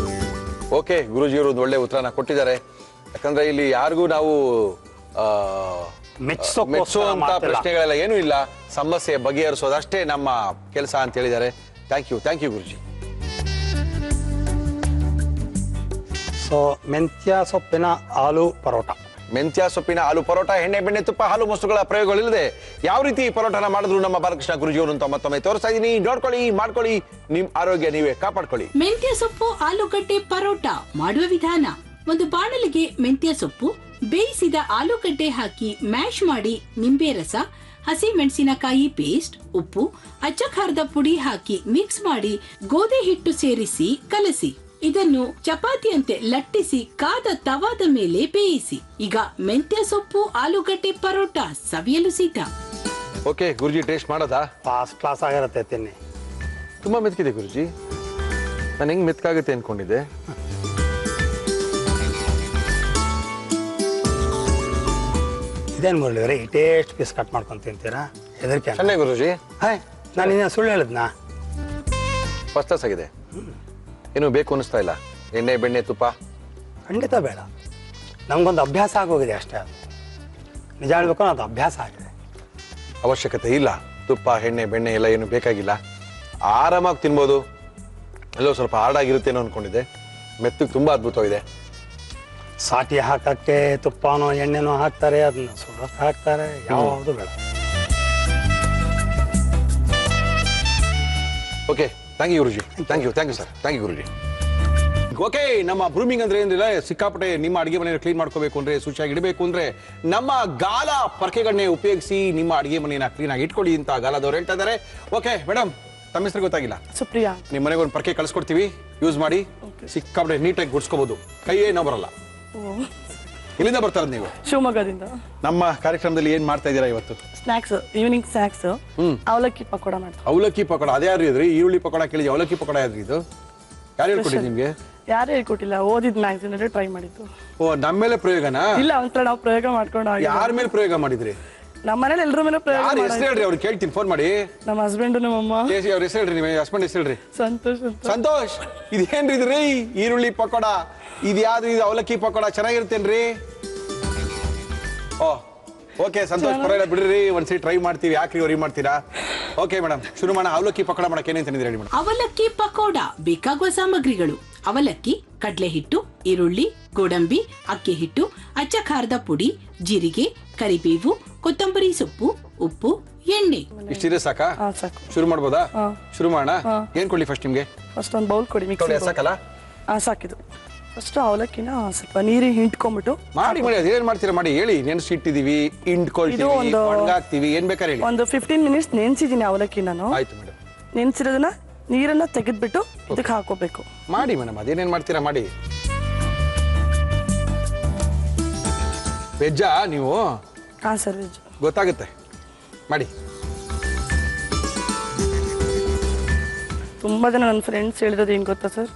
ಓಕೆ, ಗುರೂಜಿಯವರು ಒಂದು ಒಳ್ಳೆ ಉತ್ತರನ ಕೊಟ್ಟಿದ್ದಾರೆ. ಯಾಕಂದ್ರೆ ಇಲ್ಲಿ ಯಾರಿಗೂ ನಾವು ಮೆಚ್ಚುವಂತ ಪ್ರಶ್ನೆಗಳೆಲ್ಲ ಏನೂ ಇಲ್ಲ, ಸಮಸ್ಯೆ ಬಗೆಹರಿಸೋದಷ್ಟೇ ನಮ್ಮ ಕೆಲಸ ಅಂತ ಹೇಳಿದ್ದಾರೆ. Thank you Guruji. ಸೊ ಮೆಂತ್ಯ ಸೊಪ್ಪಿನ ಆಲೂ ಪರೋಟ. ಮೆಂತ್ಯ ಸೊಪ್ಪಿನ ಆಲೂ ಪರೋಟ, ಎಣ್ಣೆ ಬೆಣ್ಣೆ ತುಪ್ಪ ಹಾಲು ಮೊಸರುಗಳ ಪ್ರಯೋಗಗಳಿಲ್ಲದೆ ಯಾವ ರೀತಿ ಪರೋಟನ ಮಾಡಿದ್ರು ನಮ್ಮ ಬಾಲಕೃಷ್ಣ ಗುರುಜಿಯವರು ಅಂತ ಮತ್ತೊಮ್ಮೆ ತೋರಿಸ್ತಾ ಇದೀನಿ. ನೋಡ್ಕೊಳ್ಳಿ, ಮಾಡ್ಕೊಳ್ಳಿ, ನಿಮ್ ಆರೋಗ್ಯ ನೀವೇ ಕಾಪಾಡ್ಕೊಳ್ಳಿ. ಮೆಂತ್ಯ ಸೊಪ್ಪು ಆಲೂಗಡ್ಡೆ ಪರೋಟ ಮಾಡುವ ವಿಧಾನ: ಒಂದು ಬಾಣಲಿಗೆ ಮೆಂತ್ಯ ಸೊಪ್ಪು, ಬೇಯಿಸಿದ ಆಲೂಗಡ್ಡೆ ಹಾಕಿ ಮ್ಯಾಶ್ ಮಾಡಿ ನಿಂಬೆ ರಸ, ಹಸಿ ಮೆಣಸಿನಕಾಯಿ ಪೇಸ್ಟ್, ಉಪ್ಪು, ಅಚ್ಚ ಖಾರದ ಪುಡಿ ಹಾಕಿ ಮಿಕ್ಸ್ ಮಾಡಿ ಗೋಧಿ ಹಿಟ್ಟು ಸೇರಿಸಿ ಕಲಸಿ. ಇದನ್ನು ಚಪಾತಿಯಂತೆ ಲಟ್ಟಿಸಿ ಕಾದ ತವಾದ ಮೇಲೆ ಬೇಯಿಸಿ. ಈಗ ಮೆಂತ್ಯ ಸೊಪ್ಪು ಆಲೂಗಡ್ಡೆ ಪರೋಟ ಸವಿಯಲು ಸಿದ್ಧ. ಓಕೆ ಗುರುಜಿ, ಟೇಸ್ಟ್ ಮಾಡೋದಾ? ಫಾಸ್ಟ್ ಕ್ಲಾಸ್ ಆಗಿರುತ್ತೆ, ತಿನ್ನಿ. ತುಂಬಾ ಮೆತ್ಕಿದೆ ಗುರುಜಿ, ನಾನು ಹೆಂಗ್ ಮೆತ್ಕಾಗುತ್ತೆ ಅನ್ಕೊಂಡಿದ್ದೆ. ಇದೇನು ಮುರಳಿವ್ರೆ ಟೇಸ್ಟ್ ಪೀಸ್ ಕಟ್ ಮಾಡ್ಕೊಂಡು ತಿಂತೀರಾ? ಹೆದರಿಕೆ ಚೆನ್ನಾಗಿ ಗುರುಜಿ. ಹಾಯ್, ನಾನು ಇನ್ನೇನು ಸುಳ್ಳು ಹೇಳಿದ್ನಾ? ಫಸ್ಟ್ ಕ್ಲಾಸ್ ಆಗಿದೆ, ಏನು ಬೇಕು ಅನಿಸ್ತಾ ಇಲ್ಲ. ಎಣ್ಣೆ ಬೆಣ್ಣೆ ತುಪ್ಪ ಖಂಡಿತ ಬೇಡ, ನಮಗೊಂದು ಅಭ್ಯಾಸ ಆಗೋಗಿದೆ ಅಷ್ಟೇ. ಅದು ನಿಜ ಹೇಳ್ಬೇಕು, ಅದು ಅಭ್ಯಾಸ ಆಗಿದೆ. ಅವಶ್ಯಕತೆ ಇಲ್ಲ, ತುಪ್ಪ ಎಣ್ಣೆ ಬೆಣ್ಣೆ ಎಲ್ಲ ಏನು ಬೇಕಾಗಿಲ್ಲ, ಆರಾಮಾಗಿ ತಿನ್ಬೋದು. ಎಲ್ಲೋ ಸ್ವಲ್ಪ ಹಾರ್ಡಾಗಿರುತ್ತೇನೋ ಅನ್ಕೊಂಡಿದ್ದೆ, ಮೆತ್ತಗೆ ತುಂಬ ಅದ್ಭುತವಾಗಿದೆ. ಸಾಟಿ ಹಾಕಕ್ಕೆ ತುಪ್ಪನೋ ಎಣ್ಣೆನೋ ಹಾಕ್ತಾರೆ, ಅದನ್ನ ಸುಡೋಕೆ ಹಾಕ್ತಾರೆ, ಯಾವುದು ಬೇಡ. ಓಕೆ, ಥ್ಯಾಂಕ್ ಯು ಗುರುಜಿ. Thank you sir, thank you ಗುರುಜಿ. ಓಕೆ, ನಮ್ಮ ಬ್ರೂಮಿಂಗ್ ಅಂದ್ರೆ ಏನಿಲ್ಲ, ಸಿಕ್ಕಾಪಟ್ಟೆ ನಿಮ್ಮ ಅಡಿಗೆ ಮನೆಯನ್ನು ಕ್ಲೀನ್ ಮಾಡ್ಕೋಬೇಕು ಅಂದ್ರೆ, ಶುಚಿಯಾಗಿ ಇಡಬೇಕು ಅಂದ್ರೆ ನಮ್ಮ ಗಾಲ ಪರ್ಕೆಗಳನ್ನೇ ಉಪಯೋಗಿಸಿ ನಿಮ್ಮ ಅಡಿಗೆ ಮನೆಯನ್ನ ಕ್ಲೀನ್ ಆಗಿ ಇಟ್ಕೊಳ್ಳಿ ಅಂತ ಗಾಲದವ್ರು ಹೇಳ್ತಾ ಇದ್ದಾರೆ. ಓಕೆ ಮೇಡಮ್, ತಮ್ಮ ಹೆಸರು ಗೊತ್ತಾಗಿಲ್ಲ? ಸುಪ್ರಿಯಾ. ನಿಮ್ಮ ಮನೆಗೆ ಒಂದು ಪರ್ಕೆ ಕಳ್ಸಿಕೊಡ್ತೀವಿ, ಯೂಸ್ ಮಾಡಿ, ಸಿಕ್ಕಾಪಟ್ಟೆ ನೀಟಾಗಿ ಗುಡ್ಸ್ಕೋಬಹುದು, ಕೈಯೇ ಏನೋ ಬರಲ್ಲ. ಎಲ್ಲಿಂದ ಬರ್ತಾರದ್ ನೀವು? ಶಿವಮೊಗ್ಗದಿಂದ. ನಮ್ಮ ಕಾರ್ಯಕ್ರಮದಲ್ಲಿ ಏನ್ ಮಾಡ್ತಾ ಇದ್ದೀರಾ ಇವತ್ತು? ಸ್ನಾಕ್ಸ್, ಈವ್ನಿಂಗ್ ಸ್ನಾಕ್ಸ್, ಅವಲಕ್ಕಿ ಪಕೋಡ ಮಾಡ್ತಾರೆ. ಅವಲಕ್ಕಿ ಪಕೋಡ, ಅದೇ ಯಾರು ಇದ್ರಿ? ಈರುಳ್ಳಿ ಪಕೋಡ ಕೇಳಿದ್ವಿ, ಅವಲಕ್ಕಿ ಪಕೋಡ ಯಾವ್ದು ಇದು? ಯಾರು ಹೇಳ್ಕೊಟ್ಟಿದ್ದು ನಿಮ್ಗೆ? ಯಾರು ಹೇಳ್ಕೊಟ್ಟಿಲ್ಲ, ಓದಿದ್ ಮ್ಯಾಗ್ಝಿನ್ ಟ್ರೈ ಮಾಡಿದ್ದು. ಓ, ನಮ್ಮ ಮೇಲೆ ಪ್ರಯೋಗನಾ? ಇಲ್ಲ, ಒಂದ್ಸಲ ನಾವು ಪ್ರಯೋಗ ಮಾಡ್ಕೊಂಡು. ಯಾರ ಮೇಲೆ ಪ್ರಯೋಗ ಮಾಡಿದ್ರಿ? ನಮ್ಮ ಮನೇಲಿ ಎಲ್ರ ಮೇಲೆ ಪ್ರಯೋಗ. ಯಾರು ಹೆಸರು ಹೇಳ್ರಿ, ಅವ್ರು ಕೇಳ್ತೀನಿ, ಫೋನ್ ಮಾಡಿ. ನಮ್ಮ ಹಸ್ಬೆಂಡ್, ನಮ್ಮಮ್ಮ. ಅವ್ರ ಹೆಸರು ಹೇಳ್ರಿ, ನಿಮ್ಮ ಹಸ್ಬೆಂಡ್ ಹೆಸರು ಹೇಳ್ರಿ. ಸಂತೋಷ್. ಸಂತೋಷ್, ಇದೇನ್ರಿ ಇದ್ರಿ? ಈರುಳ್ಳಿ ಪಕೋಡ ಇದು ಯಾವ್ದು? ಇದು ಅವಲಕ್ಕಿ ಪಕೋಡ ಚೆನ್ನಾಗಿರ್ತೇನ್ರಿ? ಓ ಓಕೆ ಸಂತೋಷ್, ಪರವಾಗಿಲ್ಲ ಬಿಡ್ರಿ, ಒಂದ್ಸರಿ ಟ್ರೈ ಮಾಡ್ತೀವಿ, ಯಾಕ್ರಿ ವರಿ ಮಾಡ್ತೀರಾ? ಓಕೆ ಮೇಡಮ್, ಶುರು ಮಾಡೋಣ. ಅವಲಕ್ಕಿ ಪಕೋಡ ಮಾಡಕ್ಕೆ ಏನೇನು ತಂದಿದ್ದೀರಿ ಹೇಳಿ ಮೇಡಮ್? ಅವಲಕ್ಕಿ ಪಕೋಡ ಬೇಕಾಗುವ ಸಾಮಗ್ರಿಗಳು: ಅವಲಕ್ಕಿ, ಕಡಲೆ ಹಿಟ್ಟು, ಈರುಳ್ಳಿ, ಗೋಡಂಬಿ, ಅಕ್ಕಿ ಹಿಟ್ಟು, ಅಚ್ಚ ಖಾರದ ಪುಡಿ, ಜೀರಿಗೆ, ಕರಿಬೇವು, ಕೊತ್ತಂಬರಿ ಸೊಪ್ಪು, ಉಪ್ಪು, ಎಣ್ಣೆ. ಇಷ್ಟಿದೆ ಸಾಕಾ? ಸಾಕು. ಶುರು ಮಾಡ್ಬೋದಾ? ಶುರು ಮಾಡೋಣ. ಏನ್ ಕೊಡ್ಲಿ ಫಸ್ಟ್ ನಿಮ್ಗೆ? ಫಸ್ಟ್ ಒಂದು ಬೌಲ್ ಕೊಡಿ, ಮಿಕ್ಸಿ. ಸಾಕಲ್ಲ? ಸಾಕಿದು. ಫಸ್ಟ್ ಅವಲಕ್ಕಿನ ಸ್ವಲ್ಪ ನೀರಿಗೆ ಹಿಂಡ್ಕೊಂಡ್ಬಿಟ್ಟು ಮಾಡಿ ಅದೇನ್ ಮಾಡ್ತೀರಾ ಮಾಡಿ ಹೇಳಿ. ನೆನ್ಸಿ ಇಟ್ಟಿದೀವಿ, ಹಿಂಡ್ಕೊಳ್ತೀವಿ, ಒಣಗಾಕ್ತೀವಿ, ಏನ್ ಬೇಕಾದ್ರೆ ಹೇಳಿ. ಒಂದು 15 ಮಿನಿಟ್ಸ್ ನೆನ್ಸಿದೀನಿ ಅವಲಕ್ಕಿ ನಾನು. ಆಯ್ತು ಮೇಡಮ್. ನೆನ್ಸಿರೋದನ್ನ ನೀರನ್ನ ತೆಗೆದ್ಬಿಟ್ಟು ಇದಕ್ಕೆ ಹಾಕೋಬೇಕು. ಮಾಡಿ ಮೇಡಮ್, ಅದೇನೇನ್ ಮಾಡ್ತೀರಾ ಮಾಡಿ. ವೆಜ್ಜಾ ನೀವು? ಹಾ ಸರ್, ವೆಜ್. ಗೊತ್ತಾಗುತ್ತೆ, ಮಾಡಿ. ತುಂಬಾ ಜನ ನನ್ನ ಫ್ರೆಂಡ್ಸ್ ಹೇಳಿರೋದು ಏನ್ ಗೊತ್ತಾ ಸರ್,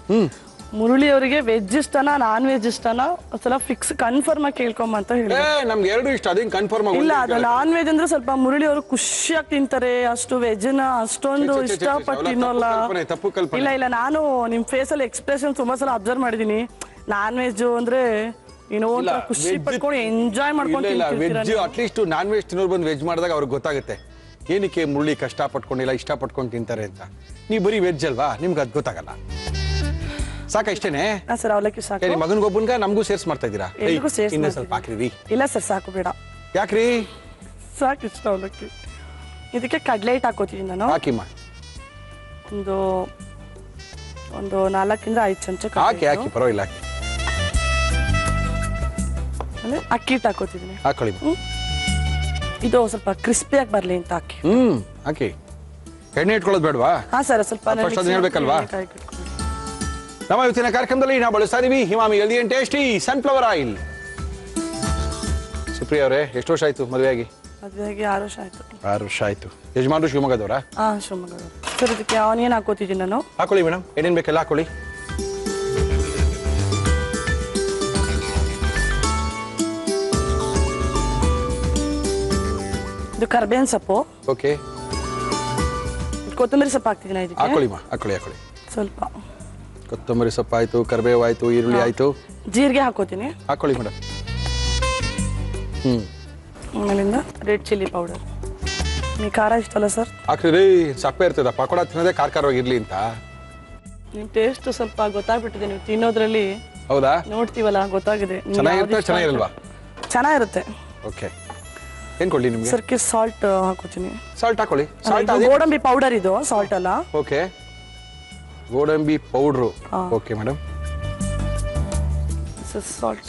ಮುರುಳಿ ಅವರಿಗೆ ವೆಜ್ ಇಷ್ಟನಾ ನಾನ್ ವೆಜ್ ಇಷ್ಟನಾ ಒಂದ್ಸಲ ಫಿಕ್ಸ್ ಕನ್ಫರ್ಮ್ ಆಗಿ ಕೇಳ್ಕೊಂಬ ಅಂತ ಹೇಳಿ. ನಮ್ಗೆ ಎರಡು ಇಷ್ಟ, ಅದೇನ್ ಕನ್ಫರ್ಮ್ ಇಲ್ಲ, ಅದು ನಾನ್ ವೆಜ್ ಅಂದ್ರೆ ಸ್ವಲ್ಪ ಮುರುಳಿ ಅವರು ಖುಷಿಯಾಗಿ ತಿಂತಾರೆ, ಅಷ್ಟು ವೆಜ್ ನ ಅಷ್ಟೊಂದು ಇಷ್ಟಪಟ್ಟು ತಿನ್ನೋಲ್ಲ. ಇಲ್ಲ ಇಲ್ಲ, ನಾನು ನಿಮ್ ಫೇಸ್ ಅಲ್ಲಿ ಎಕ್ಸ್ಪ್ರೆಷನ್ ತುಂಬಾ ಸಲ ಅಬ್ಸರ್ವ್ ಮಾಡಿದೀನಿ. ನಾನ್ ವೆಜ್ ಅಂದ್ರೆ ಏನೋ ಒಂಥರ ಖುಷಿ ಪಟ್ಕೊಂಡು ಎಂಜಾಯ್ ಮಾಡ್ಕೊಂಡು ವೆಜ್ ಅಟ್ಲೀಸ್ಟ್ ನಾನ್ ವೆಜ್ ತಿನ್ನೋರು ಬಂದು ವೆಜ್ ಮಾಡಿದಾಗ ಅವ್ರಿಗೆ ಗೊತ್ತಾಗುತ್ತೆ ಏನಕ್ಕೆ ಮುರುಳಿ ಕಷ್ಟ ಪಟ್ಕೊಂಡಿಲ್ಲ, ಇಷ್ಟ ಪಟ್ಕೊಂಡು ತಿಂತಾರೆ ಅಂತ. ನೀವು ಬರೀ ವೆಜ್ ಅಲ್ವಾ, ನಿಮ್ಗೆ ಅದು ಗೊತ್ತಾಗಲ್ಲ. ಸಾಕ ಇಷ್ಟೇನೆ ಸರ್? ಅವಲಕ್ಕಿ ಸಾಕು. ಮಗನ್ಗೊಬ್ಬನ್ಗ ನಮಗೂ ಸೇರ್ಸ್ ಮಾಡ್ತಾ ಇದ್ದೀರಾ? ಇನ್ನೂ ಸ್ವಲ್ಪ ಹಾಕ್ರಿ. ಇಲ್ಲ ಸರ್, ಸಾಕು ಬೇಡ. ಯಾಕ್ರಿ? ಸಾಕು ಇಷ್ಟ ಅವಲಕ್ಕಿ. ಇದಕ್ಕೆ ಕಡಲೆ ಹಿಟ್ಟು ಹಾಕೋತೀನಿ ನಾನು. ಹಾಕಿಮ್ಮ, ಒಂದು 4-5 ಚಮಚ ಹಾಕಿ. ಪರವಾಗಿಲ್ಲ, ಹಾಕಿ. ಅಕ್ಕಿ ಹಿಟ್ಟು ಹಾಕೋತಿದ್ದೀನಿ. ಹಾಕೊಳ್ಳಿ. ಇದು ಸ್ವಲ್ಪ ಕ್ರಿಸ್ಪಿಯಾಗಿ ಬರ್ಲಿ ಅಂತ ಹಾಕಿ. ಹಾಕಿ. ಎಣ್ಣೆ ಇಟ್ಕೊಳ್ಳೋದು ಬೇಡವಾ? ಹಾ ಸರ್, ಸ್ವಲ್ಪ ಅದನ್ನ ಹೇಳ್ಬೇಕಲ್ವಾ? ನಮ್ಮ ಇವತ್ತಿನ ಕಾರ್ಯಕ್ರಮದಲ್ಲಿ ನಾವು ಬಳಸ್ತಾ ಇದೀವಿ Emami healthy and tasty sunflower oil. Supriya ಅವರೇ ಎಷ್ಟು ವರ್ಷ ಆಯ್ತು ಮದುವೆ ಆಗಿ? ಮದುವೆಗೆ 6 ವರ್ಷ ಆಯ್ತು. 6 ವರ್ಷ ಆಯ್ತು. ಯಜಮಾನರು ಶಿವಮೊಗ್ಗದವರಾ? ಶಿವಮೊಗ್ಗದವರು. ಸರ್ ಇದಕ್ಕೆ ಆನಿಯನ್ ಹಾಕೋತಿದ್ದೀನಿ ನಾನು. ಹಾಕೊಳ್ಳಿ ಮೇಡಮ್, ಏನೇನು ಬೇಕೆಲ್ಲ ಹಾಕೊಳ್ಳಿ. ಇದು ಕರ್ಬೇವಿನ ಸೊಪ್ಪು. ಓಕೆ. ಕೊತ್ತಂಬರಿ ಸೊಪ್ಪು ಹಾಕ್ತಿದ್ದೀನಿ ಇದಕ್ಕೆ. ಹಾಕೊಳ್ಳಿ ಹಾಕೊಳ್ಳಿ. ಸ್ವಲ್ಪ ಕೊತ್ತಂಬರಿ ಸೊಪ್ಪು ಆಯ್ತು, ಕರಿಬೇವು ಆಯ್ತು, ಈರುಳ್ಳಿ ಆಯ್ತು. ಜೀರಿಗೆ ಹಾಕೋತೀನಿ. ಹಾಕೊಳ್ಳಿ ಮೇಡಮ್. ಆಮೇಲಿಂದ ರೆಡ್ ಚಿಲ್ಲಿ ಪೌಡರ್. ನಿಮಗೆ ಖಾರ ಇಷ್ಟಲ್ಲ ಸರ್? ಹಾಕ್ರಿ ರೀ, ಸಪ್ಪೆ ಇರ್ತದ. ಪಕೋಡ ತಿನ್ನೋದೇ ಖಾರವಾಗಿರ್ಲಿ ಅಂತ. ನಿಮ್ಮ ಟೇಸ್ಟ್ ಸ್ವಲ್ಪ ಗೊತ್ತಾಗ್ಬಿಟ್ಟಿದೆ, ನೀವು ತಿನ್ನೋದ್ರಲ್ಲಿ. ಹೌದಾ? ನೋಡ್ತೀವಲ್ಲ, ಗೊತ್ತಾಗಿದೆ. ಚೆನ್ನಾಗಿರುತ್ತೆ ಚೆನ್ನಾಗಿರಲ್ವಾ? ಚೆನ್ನಾಗಿರುತ್ತೆ. ಓಕೆ. ಏನು ಕೊಡ್ಲಿ ನಿಮಗೆ? ಸರ್ಕೆ ಸಾಲ್ಟ್ ಹಾಕೋತೀನಿ. ಸಾಲ್ಟ್ ಹಾಕೊಳ್ಳಿ. ಸಾಲ್ಟ್ ಗೋಡಂಬಿ ಪೌಡರ್ ಇದು, ಸಾಲ್ಟ್ ಅಲ್ಲ. ಓಕೆ, ಗೋಡಂಬಿ ಪೌಡ್ರು. Okay madam.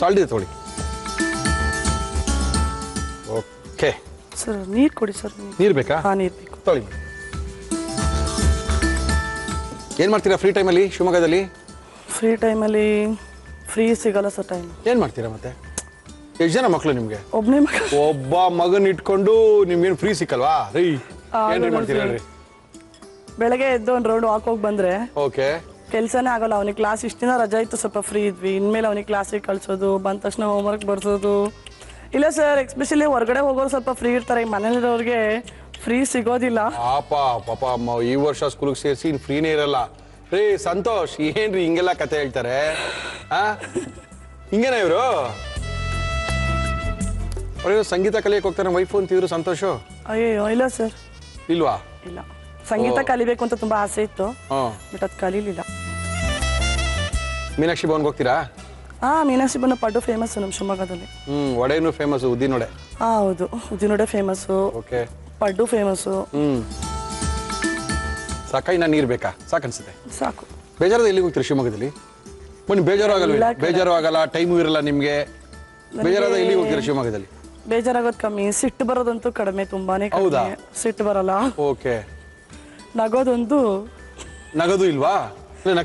ಸಾಲ್ಟ್ ಇದೆ ತೊಗೊಳ್ಳಿ. ಓಕೆ ಸರ್ ನೀರು ಕೊಡಿ ಸರ್. ನೀರು ಬೇಕಾ? ನೀರು ಬೇಕು. ತೊಗೊಳ್ಳಿ. ಏನು ಮಾಡ್ತೀರಾ ಫ್ರೀ ಟೈಮಲ್ಲಿ ಶಿವಮೊಗ್ಗದಲ್ಲಿ? ಫ್ರೀ ಟೈಮಲ್ಲಿ ಫ್ರೀ ಸಿಗಲ್ಲ ಸರ್ ಟೈಮ್. ಏನು ಮಾಡ್ತೀರಾ ಮತ್ತೆ? ಎಷ್ಟು ಜನ ಮಕ್ಕಳು ನಿಮಗೆ? ಒಬ್ಬನೇ ಮಗ. ಒಬ್ಬ ಮಗನ್ ಇಟ್ಕೊಂಡು ನಿಮ್ಗೇನು ಫ್ರೀ ಸಿಕ್ಕಲ್ವಾ ರೀ? ಏನ್ರಿ ಮಾಡ್ತೀರಾ ರೀ? ಬೆಳಗ್ಗೆ ಎದ್ದು ಒಂದು ರೌಂಡ್ ವಾಕ್ ಹೋಗಿ ಬಂದ್ರೆ ಓಕೆ, ಕೆಲಸನೇ ಆಗಲ್ಲ. ಅವನಿಗೆ ಕ್ಲಾಸ್ ಇಷ್ಟು ದಿನ ರಜಾ ಇತ್ತು, ಸ್ವಲ್ಪ ಫ್ರೀ ಇದ್ವಿ. ಇನ್ಮೇಲೆ ಅವನಿಗೆ ಕ್ಲಾಸಿಗೆ ಕಳ್ಸೋದು, ಬಂದ ತಕ್ಷಣ ಹೋಮ್ವರ್ಕ್ ಬರ್ಸೋದು. ಇಲ್ಲ ಸರ್, ಎಸ್ಪೆಷಲಿ ಹೊರಗಡೆ ಹೋಗೋರು ಸ್ವಲ್ಪ ಫ್ರೀ ಇರ್ತಾರೆ. ಮನೇಲಿರೋರಿಗೆ ಫ್ರೀ ಸಿಗೋದಿಲ್ಲ. ಪಾಪ ಅಮ್ಮ ಈ ವರ್ಷ ಸ್ಕೂಲ್ಗೆ ಸೇರಿಸಿ ಇನ್ನು ಫ್ರೀನೇ ಇರಲ್ಲ ರೀ. ಸಂತೋಷ್ ಏನ್ರಿ ಹಿಂಗೆಲ್ಲ ಕತೆ ಹೇಳ್ತಾರೆ? ಹಿಂಗೇನ ಇವರು? ಅವ್ರೇನು ಸಂಗೀತ ಕಲಿಯಕ್ಕೆ ಹೋಗ್ತಾರೆ ವೈಫು ಅಂತಿದ್ರು ಸಂತೋಷು? ಅಯ್ಯೋ ಇಲ್ಲ ಸರ್. ಇಲ್ವಾ? ಇಲ್ಲ, ಸಂಗೀತ ಕಲಿಬೇಕು ಅಂತ ತುಂಬಾ ಆಸೆ ಇತ್ತು, ಬಟ್ ಅದು ಕಲೀಲಿಲ್ಲ. ಮೀನಾಕ್ಷಿ ಭವನ್ಗೆ ಹೋಗ್ತೀರಾ? ಮೀನಾಕ್ಷಿ ಭವನ ಪಡ್ಡು ಫೇಮಸ್ ನಮ್ಮ ಶಿವಮೊಗ್ಗದಲ್ಲಿ. ವಡೆನು ಫೇಮಸ್, ಉದ್ದಿನೊಡೆ. ಹೌದು, ಉದ್ದಿನೊಡೆ ಫೇಮಸ್ಸು. ಓಕೆ, ಪಡ್ಡು ಫೇಮಸ್ಸು. ಸಾಕಾ? ಇನ್ನ ನೀರು ಬೇಕಾ? ಸಾಕನ್ಸುತ್ತೆ. ಸಾಕು. ಬೇಜಾರದ ಎಲ್ಲಿಗೆ ಹೋಗ್ತೀರಿ ಶಿವಮೊಗ್ಗದಲ್ಲಿ? ಬನ್ನಿ, ಬೇಜಾರು ಆಗಲ್ಲ. ಬೇಜಾರು ಆಗಲ್ಲ, ಟೈಮು ಇರಲ್ಲ ನಿಮ್ಗೆ. ಬೇಜಾರಾದ ಎಲ್ಲಿಗೆ ಹೋಗ್ತೀರಾ ಶಿವಮೊಗ್ಗದಲ್ಲಿ? ಬೇಜಾರಾಗೋದು ಕಮ್ಮಿ, ಸಿಟ್ಟು ಬರೋದಂತೂ ಕಡಿಮೆ, ತುಂಬಾನೇ ಕಡಿಮೆ. ಸಿಟ್ಟು ಬರಲ್ಲ. ಓಕೆ. ನಗೋದೊಂದು. ನಗದು ಇಲ್ವಾ?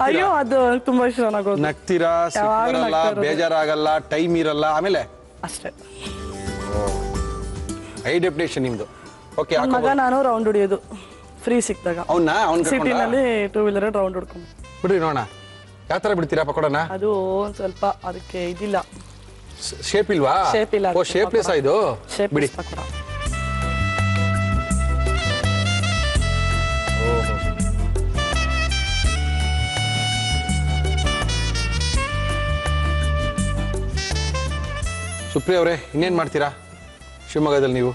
ಅಯ್ಯೋ, ಅದು ತುಂಬಾ ಇಷ್ಟ ನಗೋದು. ನಗ್ತೀರಾ, ಸಿಟ್ಟು ಬರಲ್ಲ, ಬೇಜಾರಾಗಲ್ಲ, ಟೈಮ್ ಇರಲ್ಲ, ಆಮೇಲೆ ಅಷ್ಟೇ. ಹೈ ಡೆಫಿನೇಷನ್ ನಿಮ್ದು. ಓಕೆ. ಮಗ ನಾನು ರೌಂಡ್ ಹೊಡಿಯೋದು ಫ್ರೀ ಸಿಕ್ಕಿದಾಗ. ಸಿಟಿನಲ್ಲಿ 2 ವೀಲರ್ ರೌಂಡ್ ಹೊಡ್ಕೊಂಡು ಬಿಡ್ರಿ ನೋಡೋಣ. ಯಾವ ತರ ಬಿಡ್ತೀರಾ ಪಕೋಡನ? ಅದು ಸ್ವಲ್ಪ ಅದಕ್ಕೆ ಇದಿಲ್ಲ, ಶೇಪ್ ಇಲ್ವಾ? ಶೇಪ್ ಇಲ್ಲ. ಓ, ಶೇಪ್ಲೆಸ್ ಇದು. ಬಿಡಿ. ಪಕೋಡ. ಸುಪ್ರಿಯ ಅವರೇ, ಇನ್ನೇನ್ ಮಾಡ್ತೀರಾ ಶಿವಮೊಗ್ಗದಲ್ಲಿ? ನೀವು